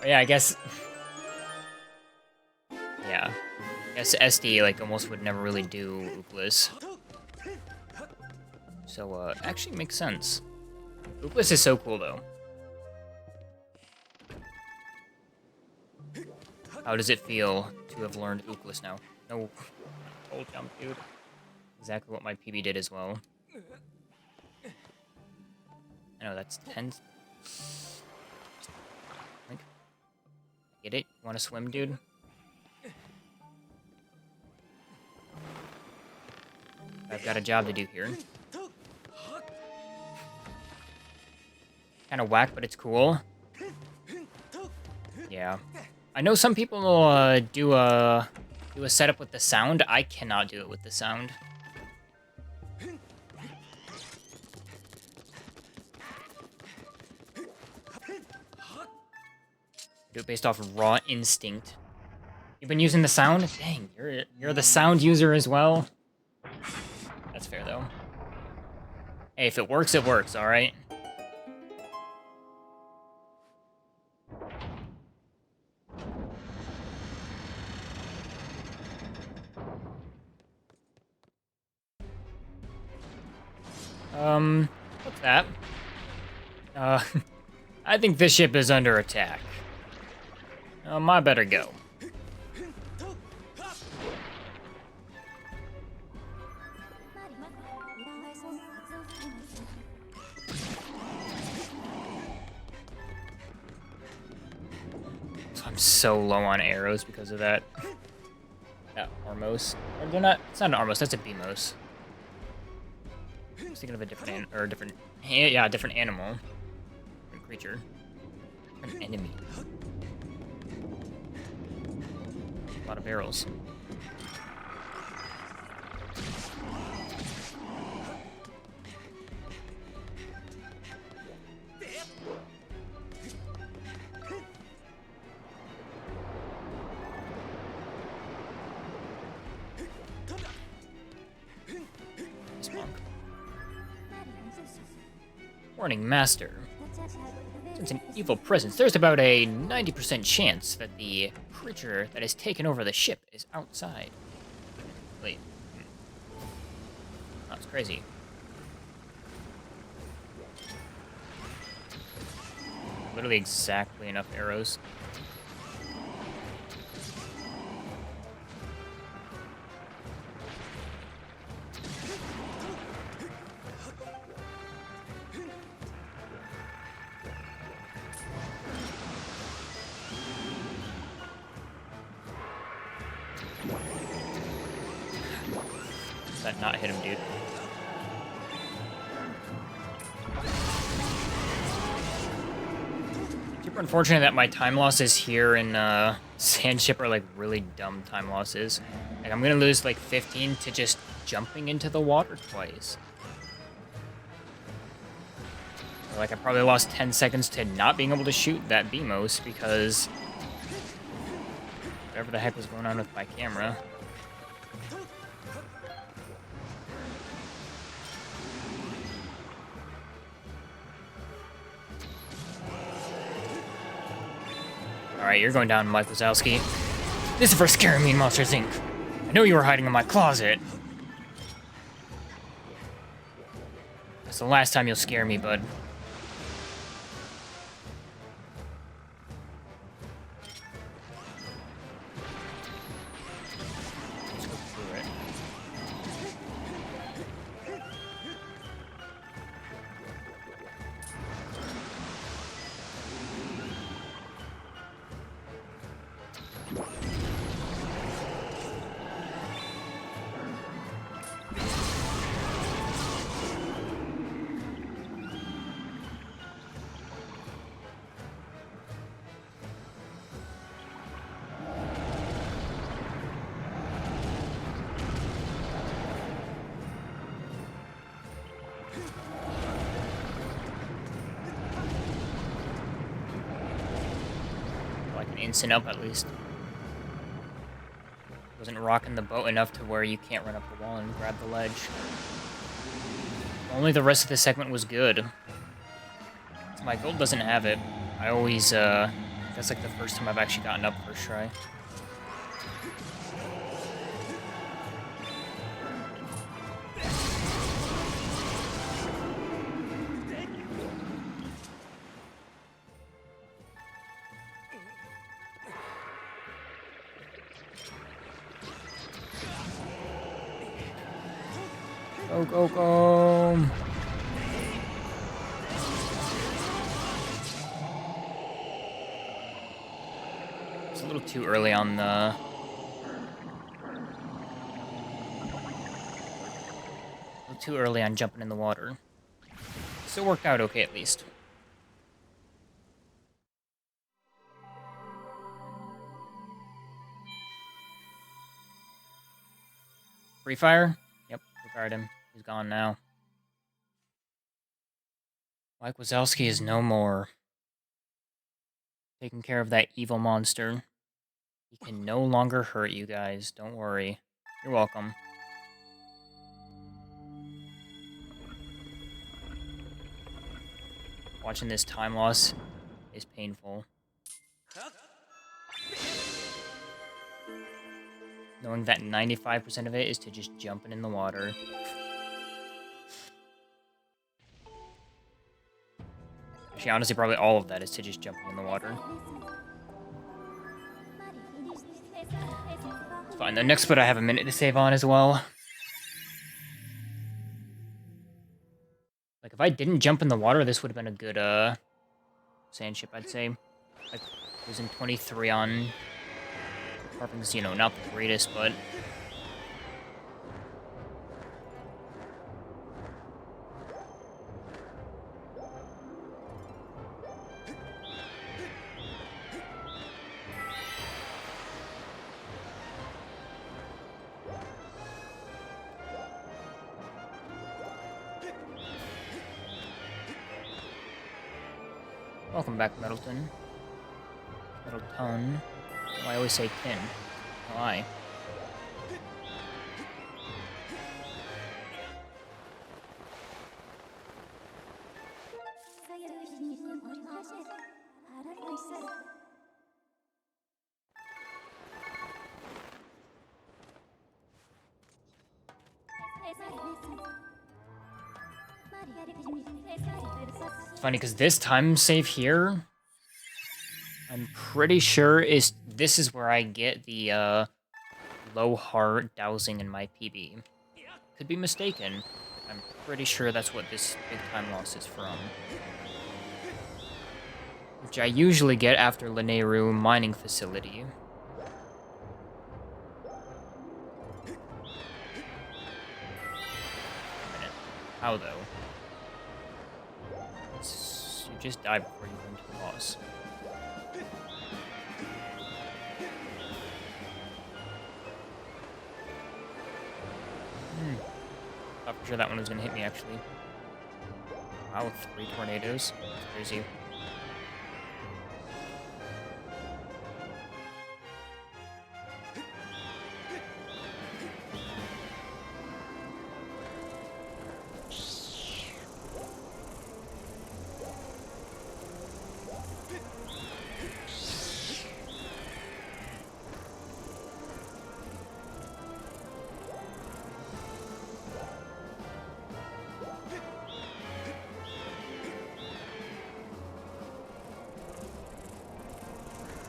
S1: Oh, yeah, I guess... yeah. I guess SD, like, almost would never really do Uklis. So, actually makes sense. Uklis is so cool, though. How does it feel to have learned Uklis now? No. Full jump, dude. Exactly what my PB did as well. I know, that's 10... get it? Want to swim, dude? I've got a job to do here. Kind of whack, but it's cool. Yeah. I know some people will do a setup with the sound. I cannot do it with the sound. Do it based off of raw instinct. You've been using the sound? Dang, you're the sound user as well. That's fair though. Hey, if it works, alright? What's that? Uh, I think this ship is under attack. I better go. I'm so low on arrows because of that. That Armos. Or they're not. It's not an Armos. That's a Beamos. I was thinking of a different different animal, different creature, different enemy. A lot of arrows. Warning, Master. Since an evil presence, there's about a 90% chance that the creature that has taken over the ship is outside. Wait. That's crazy. Literally exactly enough arrows. That not hit him, dude. Super unfortunate that my time losses here in Sandship are like really dumb time losses. Like I'm gonna lose like 15 to just jumping into the water twice. Or, like I probably lost 10 seconds to not being able to shoot that Beamos because whatever the heck was going on with my camera. Alright, you're going down, Mike Wazowski. This is for scaring me in Monsters, Inc. I know you were hiding in my closet. That's the last time you'll scare me, bud. Let's go through it. Like an instant up at least. Wasn't rocking the boat enough to where you can't run up the wall and grab the ledge. Only the rest of the segment was good. My gold doesn't have it. I always, that's like the first time I've actually gotten up first try. Go, go, go! It's a little too early on the... A little too early on jumping in the water. Still worked out okay, at least. Free fire? Yep, free fired him. He's gone now. Mike Wazowski is no more. Taking care of that evil monster. He can no longer hurt you guys. Don't worry. You're welcome. Watching this time loss is painful. Knowing that 95% of it is to just jumping in the water. Actually, honestly, probably all of that is to just jumping in the water. It's fine. The next spot I have a minute to save on as well. Like, if I didn't jump in the water, this would have been a good, sand ship, I'd say. Like, losing 23 on Harping's, you know, not the greatest, but... Welcome back, Middleton. Middleton. Oh, I always say tin. Oh, I. It's funny, because this time save here, I'm pretty sure this is where I get the low heart dowsing in my PB. Could be mistaken. I'm pretty sure that's what this big time loss is from. Which I usually get after Lanayru mining facility. How though? You just die before you go into the boss. Thought for sure that one was gonna hit me actually. Wow, 3 tornadoes. That's crazy.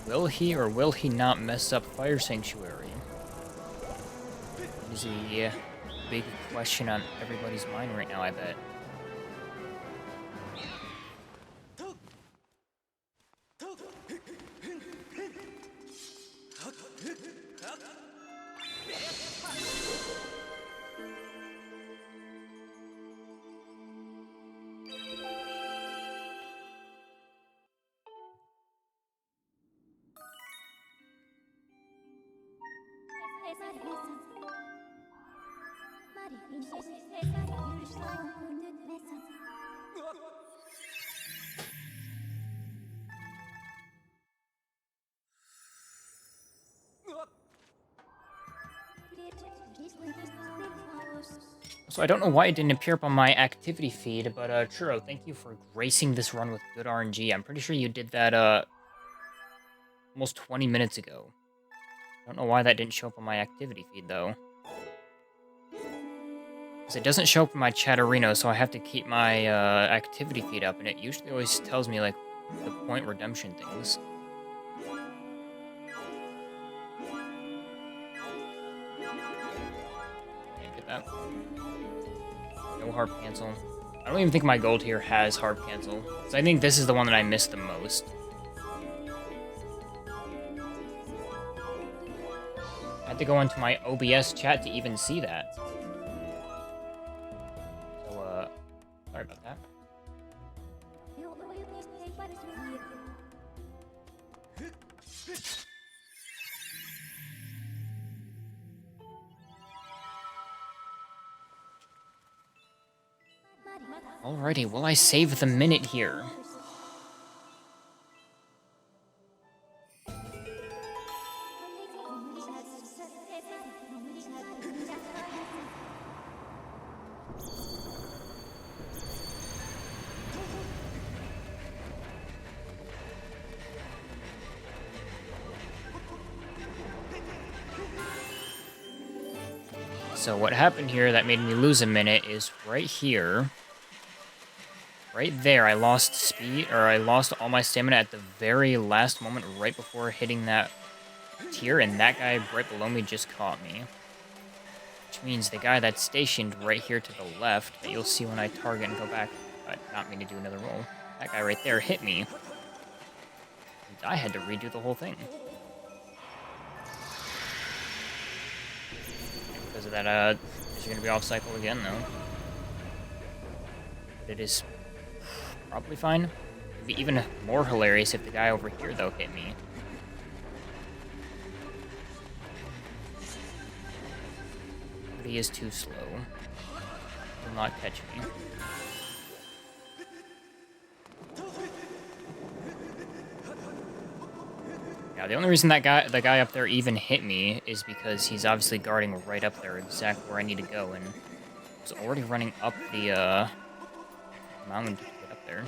S1: Will he or will he not mess up Fire Sanctuary? That is a big question on everybody's mind right now, I bet. So I don't know why it didn't appear up on my activity feed, but Churro, thank you for gracing this run with good RNG. I'm pretty sure you did that almost 20 minutes ago. I don't know why that didn't show up on my activity feed, though. Because it doesn't show up in my Chatterino, so I have to keep my activity feed up, and it usually always tells me, like, the point redemption things. Can't get that. No harp cancel. I don't even think my gold here has harp cancel. So I think this is the one that I missed the most. I had to go into my OBS chat to even see that. So, sorry about that. Alrighty, will I save the minute here? So what happened here that made me lose a minute is right here. Right there, I lost speed, or I lost all my stamina at the very last moment right before hitting that tier, and that guy right below me just caught me. Which means the guy that's stationed right here to the left, that you'll see when I target and go back, not mean to do another roll, that guy right there hit me. And I had to redo the whole thing. And because of that, you're going to be off cycle again, though. But it is probably fine. It'd be even more hilarious if the guy over here, though, hit me. But he is too slow. Will not catch me. Yeah, the only reason the guy up there even hit me is because he's obviously guarding right up there, exactly where I need to go, and I was already running up the mountain to get up there.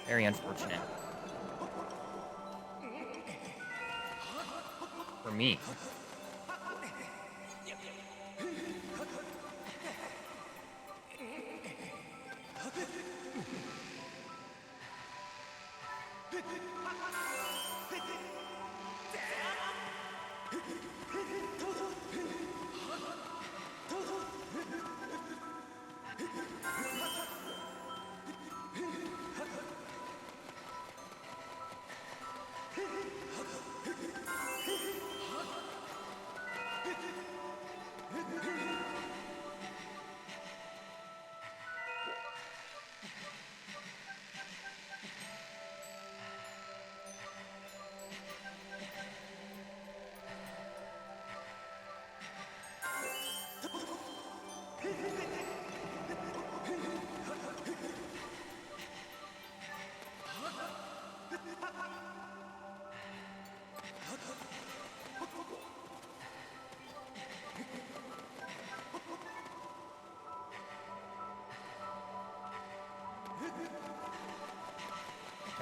S1: Very unfortunate. For me.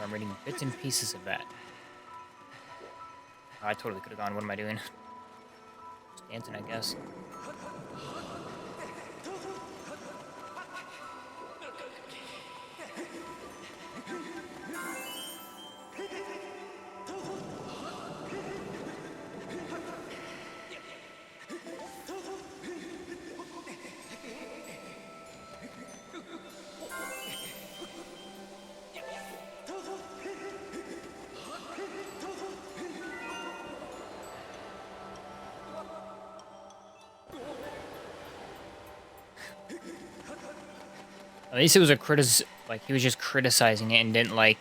S1: I'm reading bits and pieces of that. Oh, I totally could have gone. What am I doing? Just dancing, I guess. At least it was like, he was just criticizing it and didn't, like,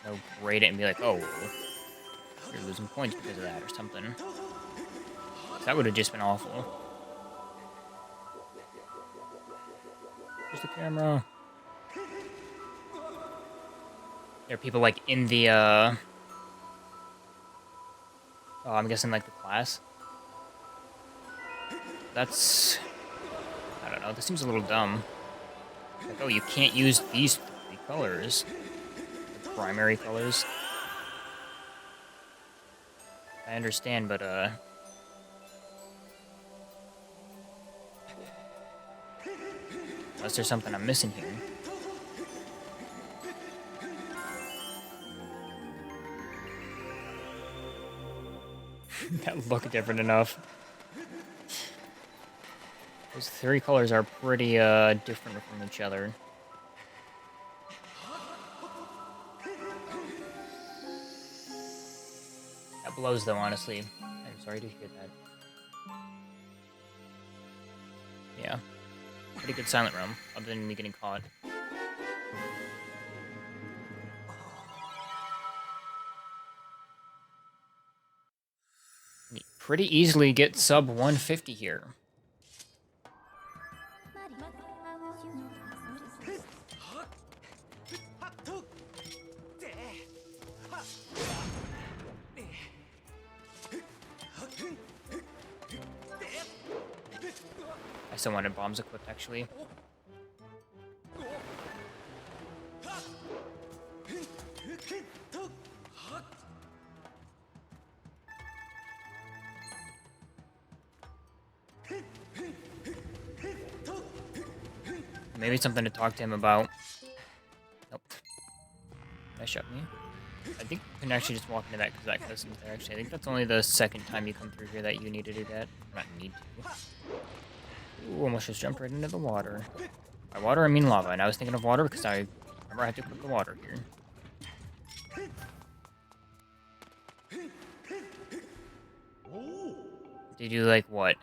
S1: you know, grade it and be like, oh, you're losing points because of that or something. That would have just been awful. Where's the camera? There are people, like, in the, oh, I'm guessing, like, the class. That's, I don't know, this seems a little dumb. Like, oh, you can't use these 3 colors. The primary colors. I understand, but, unless there's something I'm missing here. That look different enough. Those 3 colors are pretty, different from each other. That blows, though, honestly. I'm sorry to hear that. Yeah. Pretty good silent room, other than me getting caught. Pretty easily get sub 150 here. I still wanted bombs equipped, actually. Maybe it's something to talk to him about. Nope. Did that shut me? I think you can actually just walk into that because that cutscene's there, actually. I think that's only the second time you come through here that you need to do that. Or not need to. Ooh, almost just jumped right into the water. By water, I mean lava. And I was thinking of water because I remember I had to cook the water here. They do, like, what?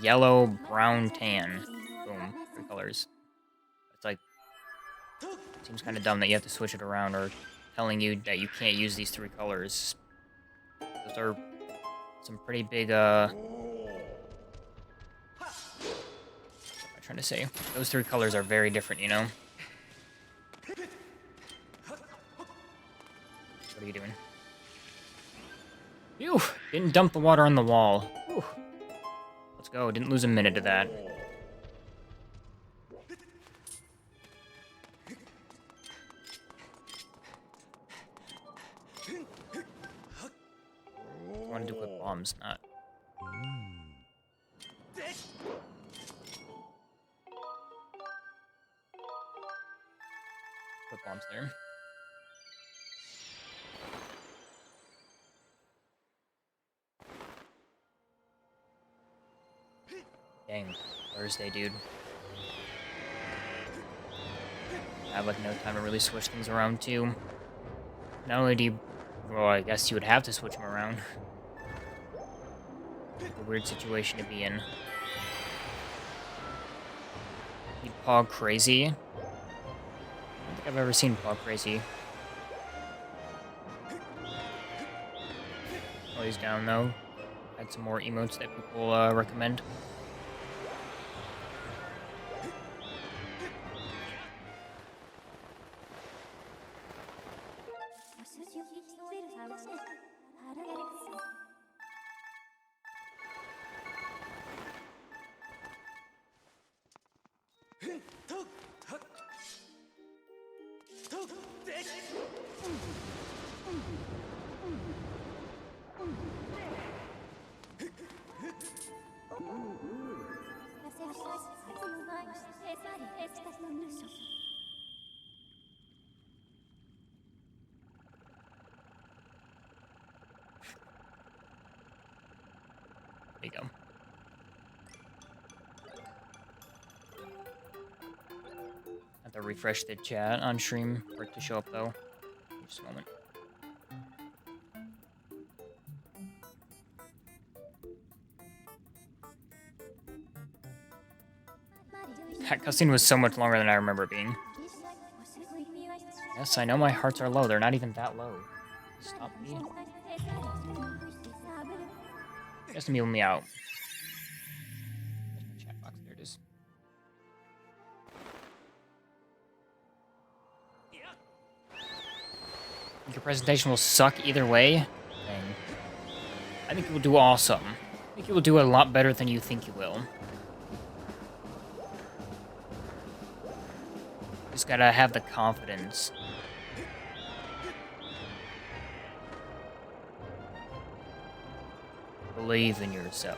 S1: Yellow, brown, tan. Boom. 3 colors. It's like... Seems kind of dumb that you have to switch it around, or telling you that you can't use these 3 colors. Those are some pretty big, what am I trying to say? Those 3 colors are very different, you know? What are you doing? Phew! Didn't dump the water on the wall. Whew. Let's go. Didn't lose a minute to that. I want to do quick bombs, not... Quick bombs there. Dang, Thursday, dude. I have, like, no time to really switch things around, too. Not only do you... Well, I guess you would have to switch them around. A weird situation to be in. Need Pog Crazy? I don't think I've ever seen Pog Crazy. Oh, he's down, though. Had some more emotes that people recommend. There you go. Have to refresh the chat on stream for it to show up, though. Just a moment. That cutscene was so much longer than I remember it being. Yes, I know my hearts are low. They're not even that low. Stop me. Just to mule me out. There's my chat box. There it is. Think your presentation will suck either way? Dang. I think it will do awesome. I think it will do a lot better than you think you will. Just gotta have the confidence. Believe in yourself.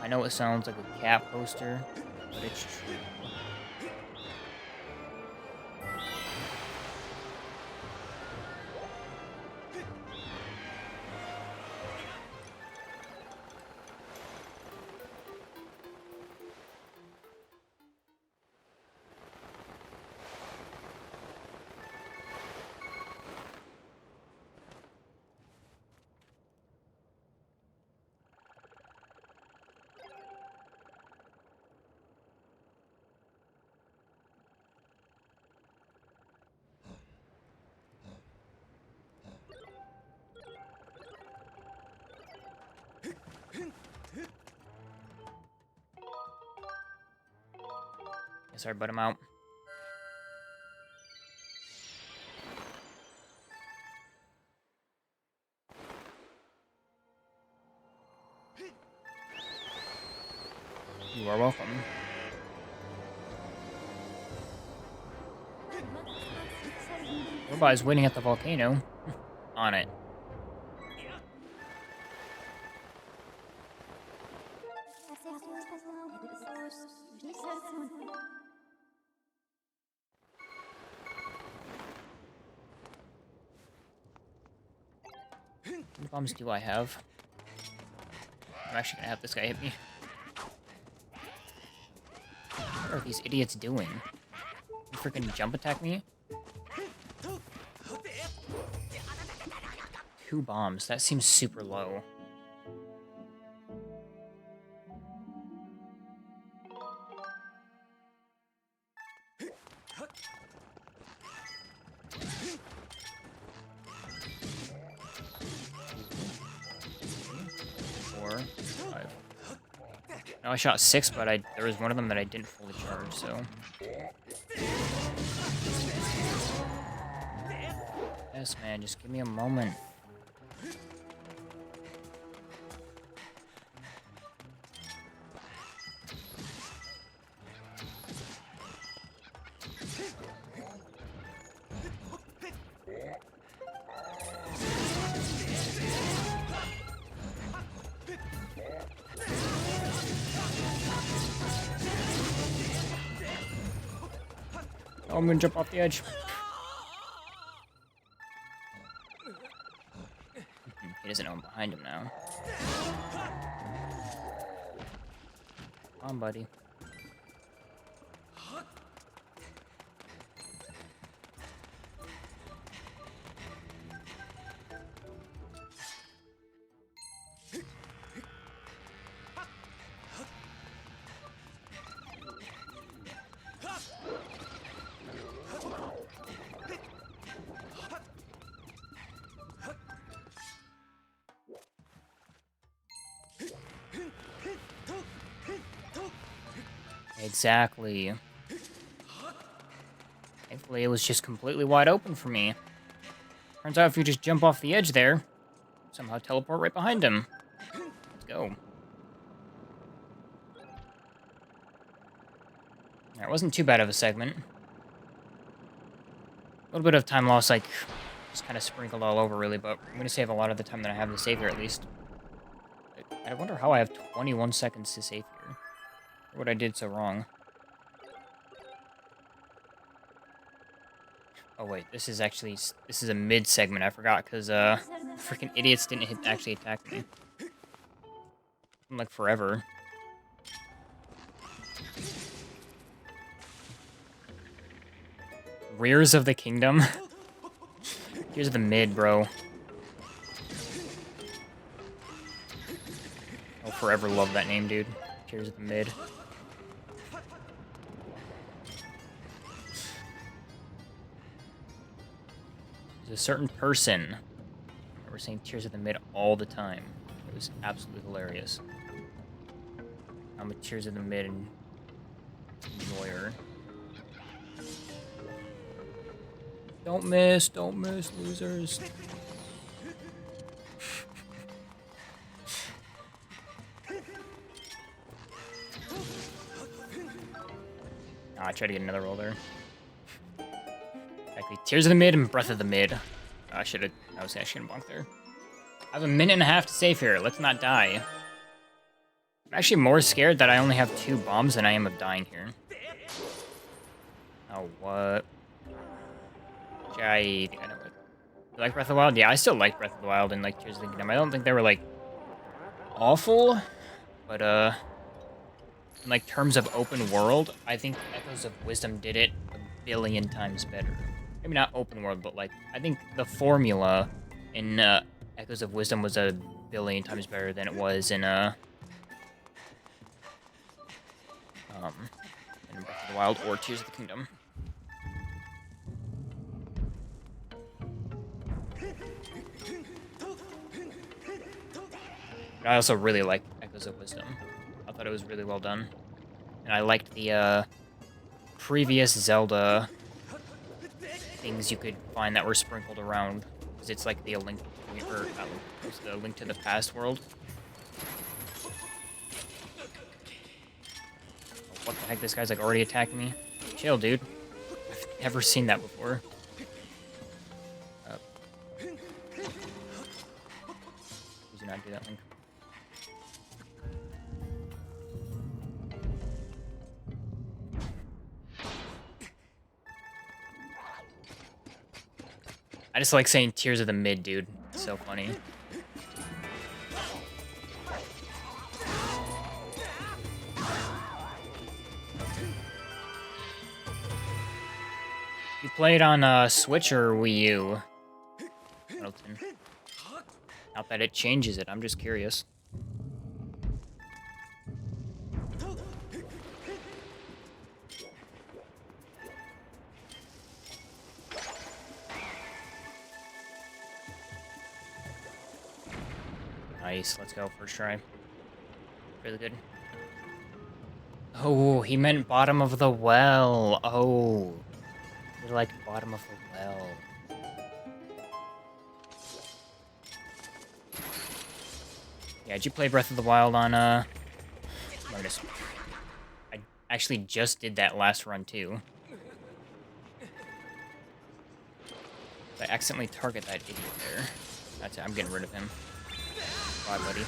S1: I know it sounds like a cat poster, but it's true. Sorry, but I'm out. You are welcome. Robot is waiting at the volcano. On it. bombs do I have? I'm actually gonna have this guy hit me. What are these idiots doing? You freaking jump attack me? 2 bombs. That seems super low. No, I shot 6, but there was one of them that I didn't fully charge, so... Yes, man, just give me a moment. Oh, I'm gonna jump off the edge. He doesn't know I'm behind him now. Come on, buddy. Exactly. Thankfully, it was just completely wide open for me. Turns out if you just jump off the edge there, somehow teleport right behind him. Let's go. It wasn't too bad of a segment. A little bit of time loss, like, just kind of sprinkled all over, really, but I'm going to save a lot of the time that I have to save here, at least. I wonder how I have 21 seconds to save here. Or what I did so wrong. Oh, wait, this is a mid-segment, I forgot, because, freaking idiots didn't actually attack me. I'm like, forever. Rears of the Kingdom? Here's the mid, bro. I'll forever love that name, dude. Tears of the Mid. There's a certain person. We're saying Tears of the Mid all the time. It was absolutely hilarious. I'm a Tears of the Mid enjoyer. Don't miss, losers. Oh, I tried to get another roll there. Exactly. Tears of the Mid and Breath of the Mid. I was actually gonna bonk there. I have a minute and a half to save here. Let's not die. I'm actually more scared that I only have 2 bombs than I am of dying here. Oh, what? I think I know it. You like Breath of the Wild? Yeah, I still like Breath of the Wild and like Tears of the Kingdom. I don't think they were like awful, but in like terms of open world, I think Echoes of Wisdom did it a billion times better. Maybe not open world, but like I think the formula in Echoes of Wisdom was a billion times better than it was in Breath of the Wild or Tears of the Kingdom. But I also really liked Echoes of Wisdom. I thought it was really well done. And I liked the previous Zelda things you could find that were sprinkled around. Because it's like the Link to the Past world. Oh, what the heck? This guy's like already attacking me. Chill, dude. I've never seen that before. Please do not do that, Link. I just like saying Tears of the Mid, dude. It's so funny. You played on Switch or Wii U, Middleton? Not that it changes it, I'm just curious. Nice, let's go, first try. Really good. Oh, he meant bottom of the well. Oh, you're like bottom of the well. Yeah, did you play Breath of the Wild on, Lotus? I actually just did that last run, too. I accidentally target that idiot there. That's it, I'm getting rid of him. Bye, buddy.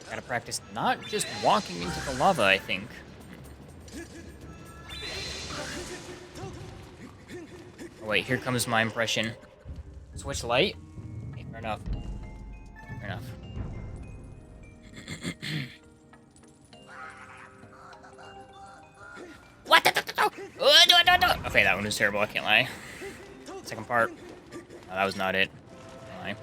S1: Gotta practice not just walking into the lava, I think. Oh, wait, here comes my impression. Switch light? Okay, fair enough. Fair enough. What? No. Okay, that one was terrible, I can't lie. Second part. No, that was not it. Can't lie.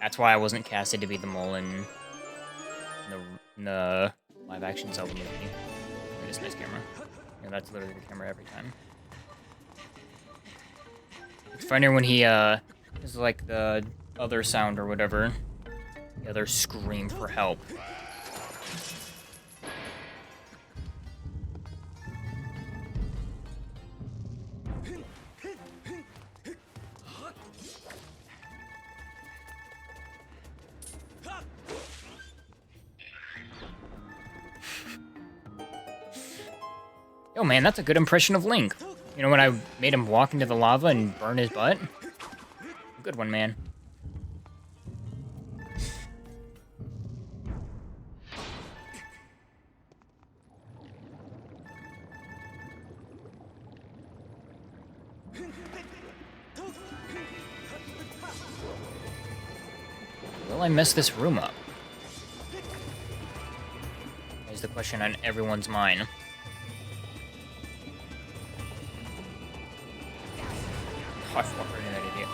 S1: That's why I wasn't casted to be the mole in the live-action Zelda movie. Look at this nice camera. Yeah, that's literally the camera every time. It's funnier when he, is like the other sound or whatever. The other scream for help. Yo, man, that's a good impression of Link. You know, when I made him walk into the lava and burn his butt? Good one, man. Will I mess this room up? Is the question on everyone's mind. Oh, I fucked right into that idiot.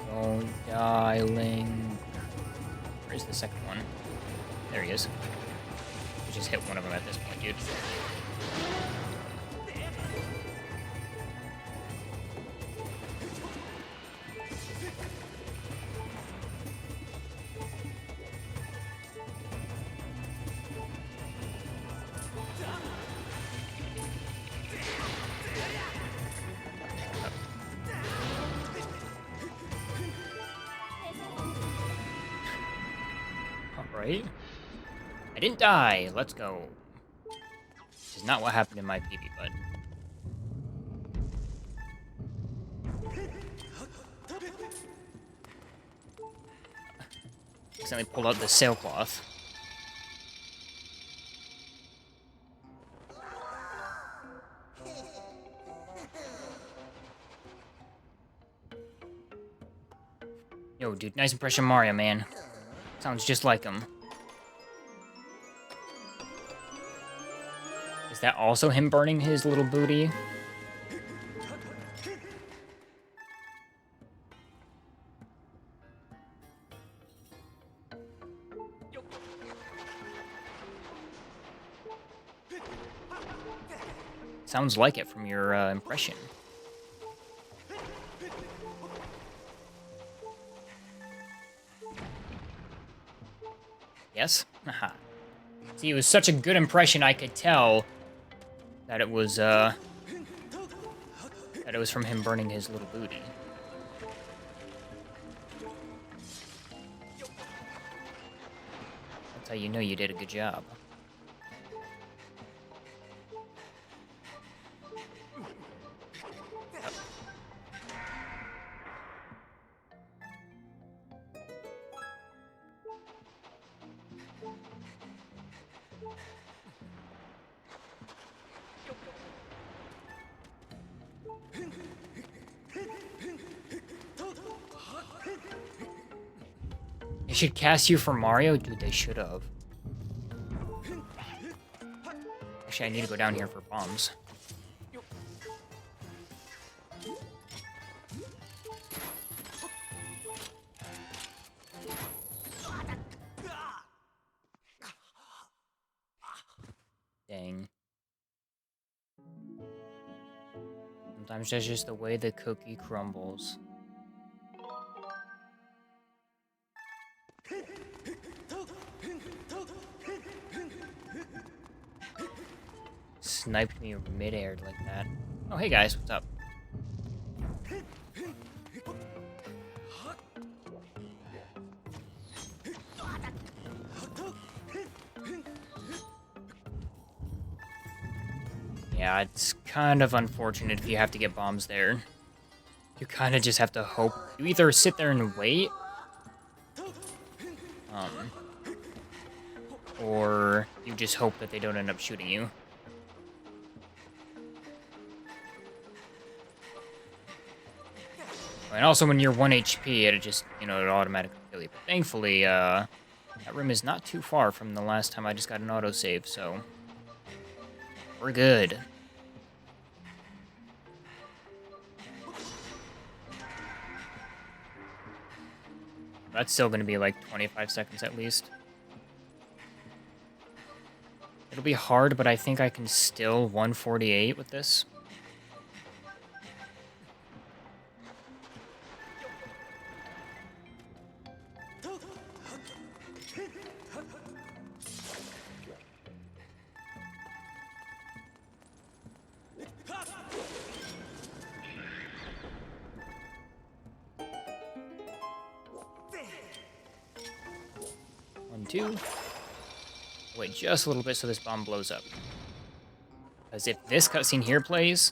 S1: Don't die, Link. Where's the second one? There he is. I just hit one of them at this point, dude. Alright. I didn't die. Let's go. This is not what happened in my PB, bud. Accidentally pulled out the sailcloth. Yo, dude, nice impression Mario, man. Sounds just like him. Is that also him burning his little booty? Sounds like it from your impression. Yes? Haha. See, it was such a good impression I could tell that it was from him burning his little booty. That's how you know you did a good job. They should cast you for Mario? Dude, they should have. Actually, I need to go down here for bombs. Dang. Sometimes that's just the way the cookie crumbles. Sniped me mid-air like that. Oh, hey guys, what's up? Yeah, it's kind of unfortunate if you have to get bombs there. You kind of just have to hope. You either sit there and wait, or you just hope that they don't end up shooting you. And also, when you're 1 HP, it just, you know, it automatically kill you. But thankfully, that room is not too far from the last time I just got an autosave, so we're good. That's still going to be like 25 seconds at least. It'll be hard, but I think I can still 148 with this. Two. Wait just a little bit so this bomb blows up. Because if this cutscene here plays,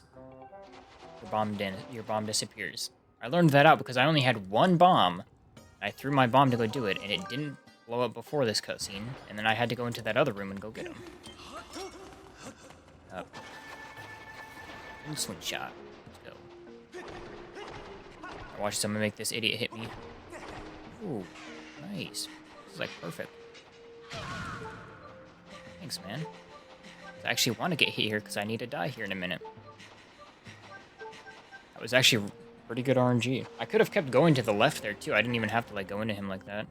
S1: your bomb disappears. I learned that out because I only had one bomb. I threw my bomb to go do it, and it didn't blow up before this cutscene. And then I had to go into that other room and go get him. Up. And swing shot. Let's go. I watched someone make this idiot hit me. Ooh, nice. This is like perfect. Thanks, man. I actually want to get hit here because I need to die here in a minute. That was actually pretty good RNG. I could have kept going to the left there, too. I didn't even have to, like, go into him like that.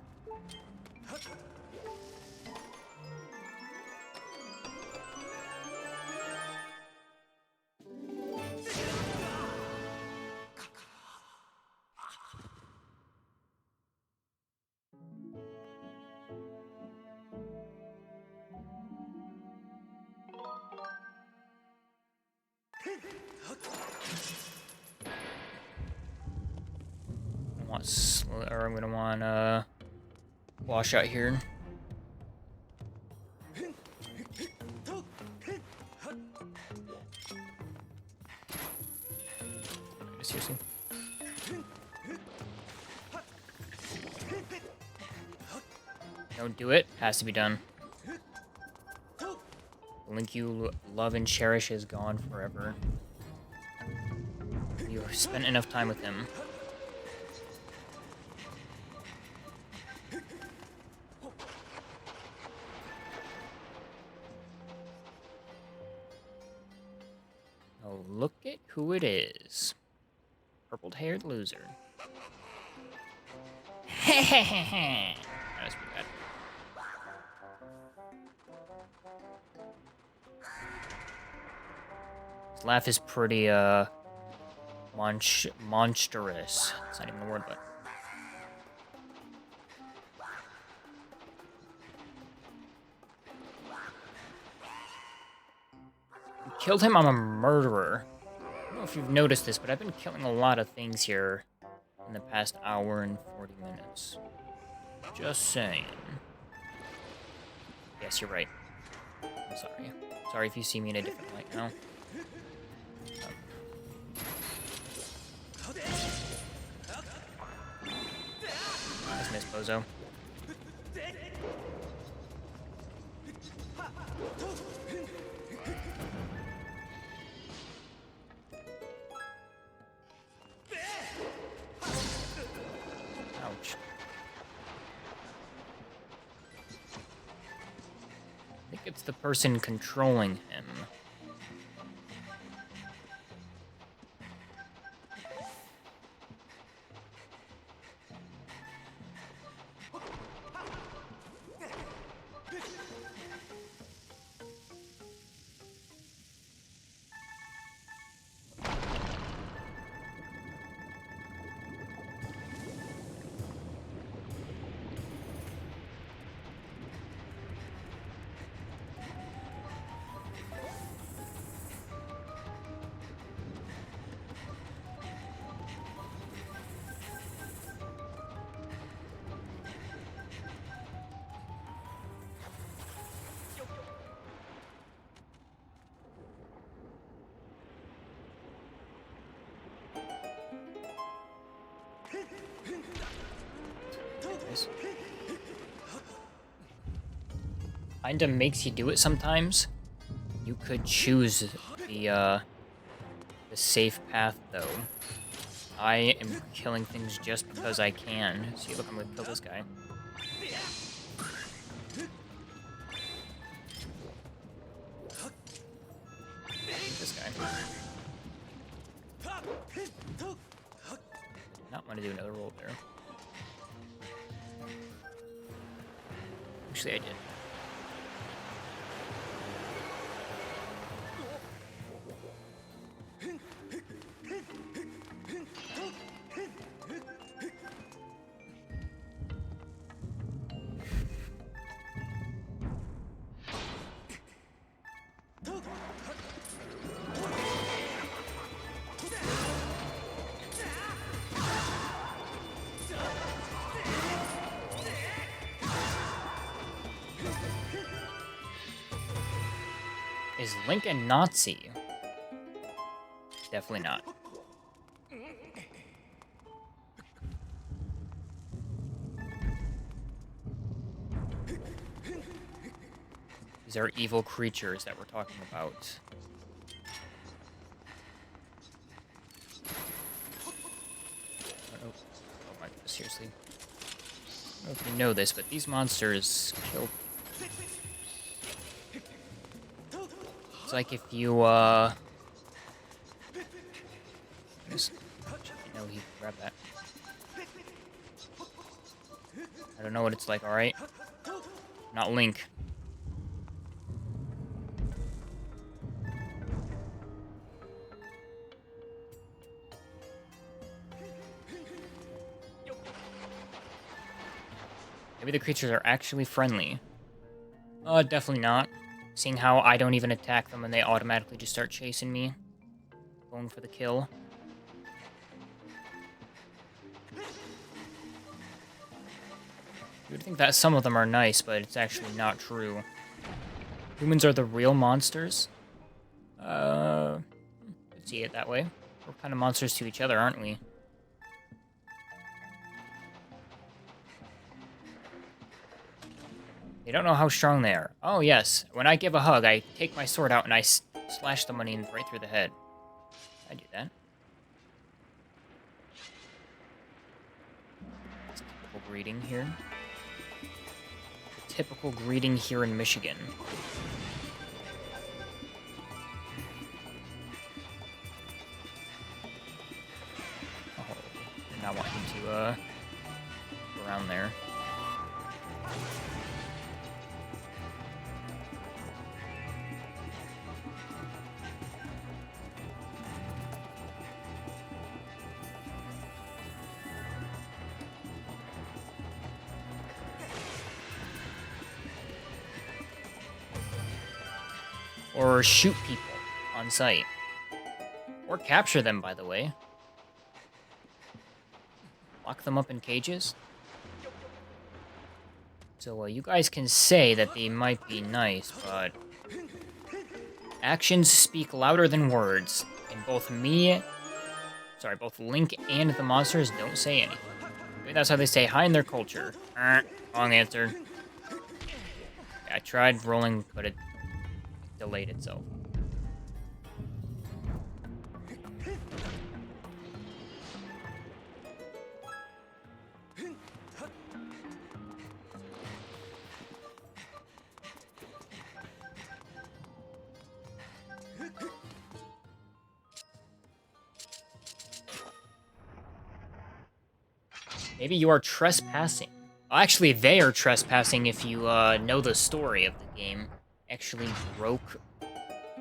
S1: I'm gonna want wash out here. Seriously. Don't do it. Has to be done. The link you love and cherish is gone forever. You've spent enough time with him. Oh, look at who it is. Purple-haired loser. Hehehehe. That was pretty bad. His laugh is pretty, monstrous. It's not even a word, but... Killed him, I'm a murderer. I don't know if you've noticed this, but I've been killing a lot of things here in the past hour and 40 minutes. Just saying. Yes, you're right. I'm sorry. Sorry if you see me in a different light now. Nice miss, Bozo. It's the person controlling him. Kinda makes you do it sometimes. You could choose the safe path, though. I am killing things just because I can. See, look, I'm gonna kill this guy. This guy. Not want to do another roll there. Actually, I did. Is Link a Nazi? Definitely not. These are evil creatures that we're talking about. Oh my goodness, seriously. I don't know if you know this, but these monsters kill. It's like if you, just, you know, he grab that. I don't know what it's like, alright? Not Link. Maybe the creatures are actually friendly. Definitely not. Seeing how I don't even attack them and they automatically just start chasing me. Going for the kill. You would think that some of them are nice, but it's actually not true. Humans are the real monsters? Could see it that way. We're kind of monsters to each other, aren't we? They don't know how strong they are. Oh, yes. When I give a hug, I take my sword out and I slash the money right through the head. I do that. It's a typical greeting here. A typical greeting here in Michigan. Oh, did not want him to, go around there. Or shoot people on sight. Or capture them, by the way. Lock them up in cages. So, you guys can say that they might be nice, but actions speak louder than words. And both Link and the monsters don't say anything. Maybe that's how they say hi in their culture. Wrong answer. Yeah, I tried rolling, but it delayed itself. Maybe you are trespassing. Well, actually, they are trespassing if you know the story of the game. Actually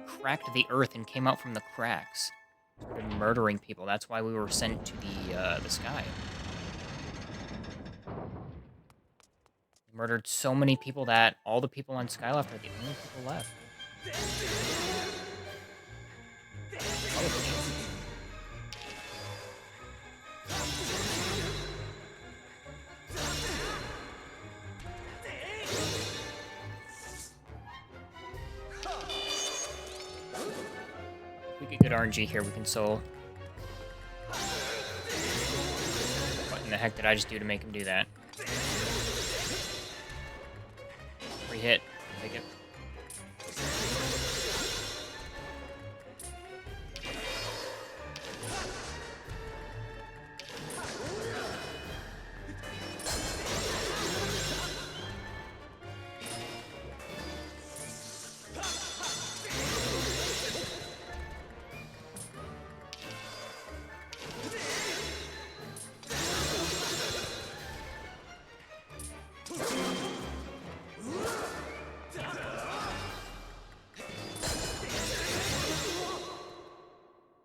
S1: cracked the earth and came out from the cracks. Started murdering people. That's why we were sent to the sky. Murdered so many people that all the people on Skyleft are the only people left. If we get good RNG here, we can soul. What in the heck did I just do to make him do that? Free hit. Take it.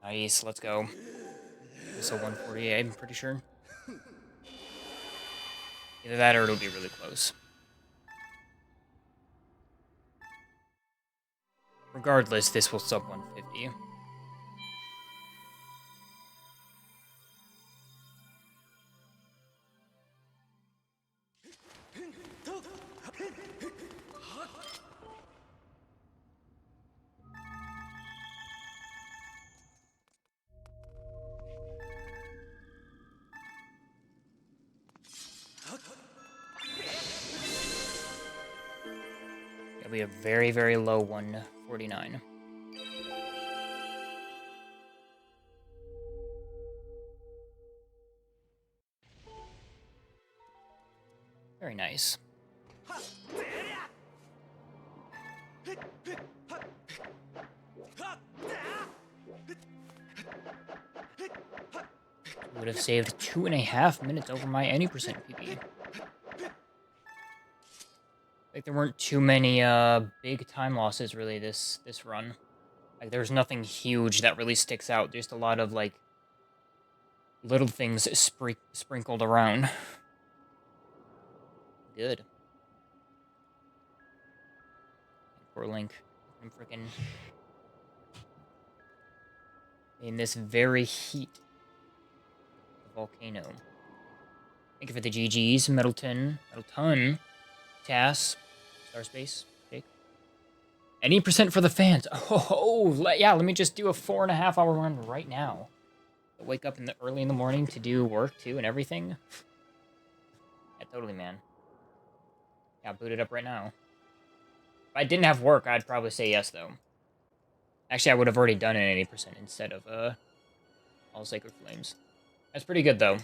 S1: Nice, let's go. This is a 148, I'm pretty sure. Either that or it'll be really close. Regardless, this will sub 150. It'll be a very, very low 149. Very nice. Would have saved 2.5 minutes over my any percent PP. Like there weren't too many big time losses really this run. Like there's nothing huge that really sticks out. Just a lot of like little things sprinkled around. Good. Poor Link. I'm freaking in this very heat. Volcano. Thank you for the GGs, Middleton, Tass, Starspace, Jake. Any percent for the fans. Oh, yeah, let me just do a 4.5 hour run right now. I wake up early in the morning to do work too and everything. Yeah, totally, man. Yeah, boot it up right now. If I didn't have work, I'd probably say yes, though. Actually, I would have already done it at 80% instead of, All Sacred Flames. That's pretty good, though.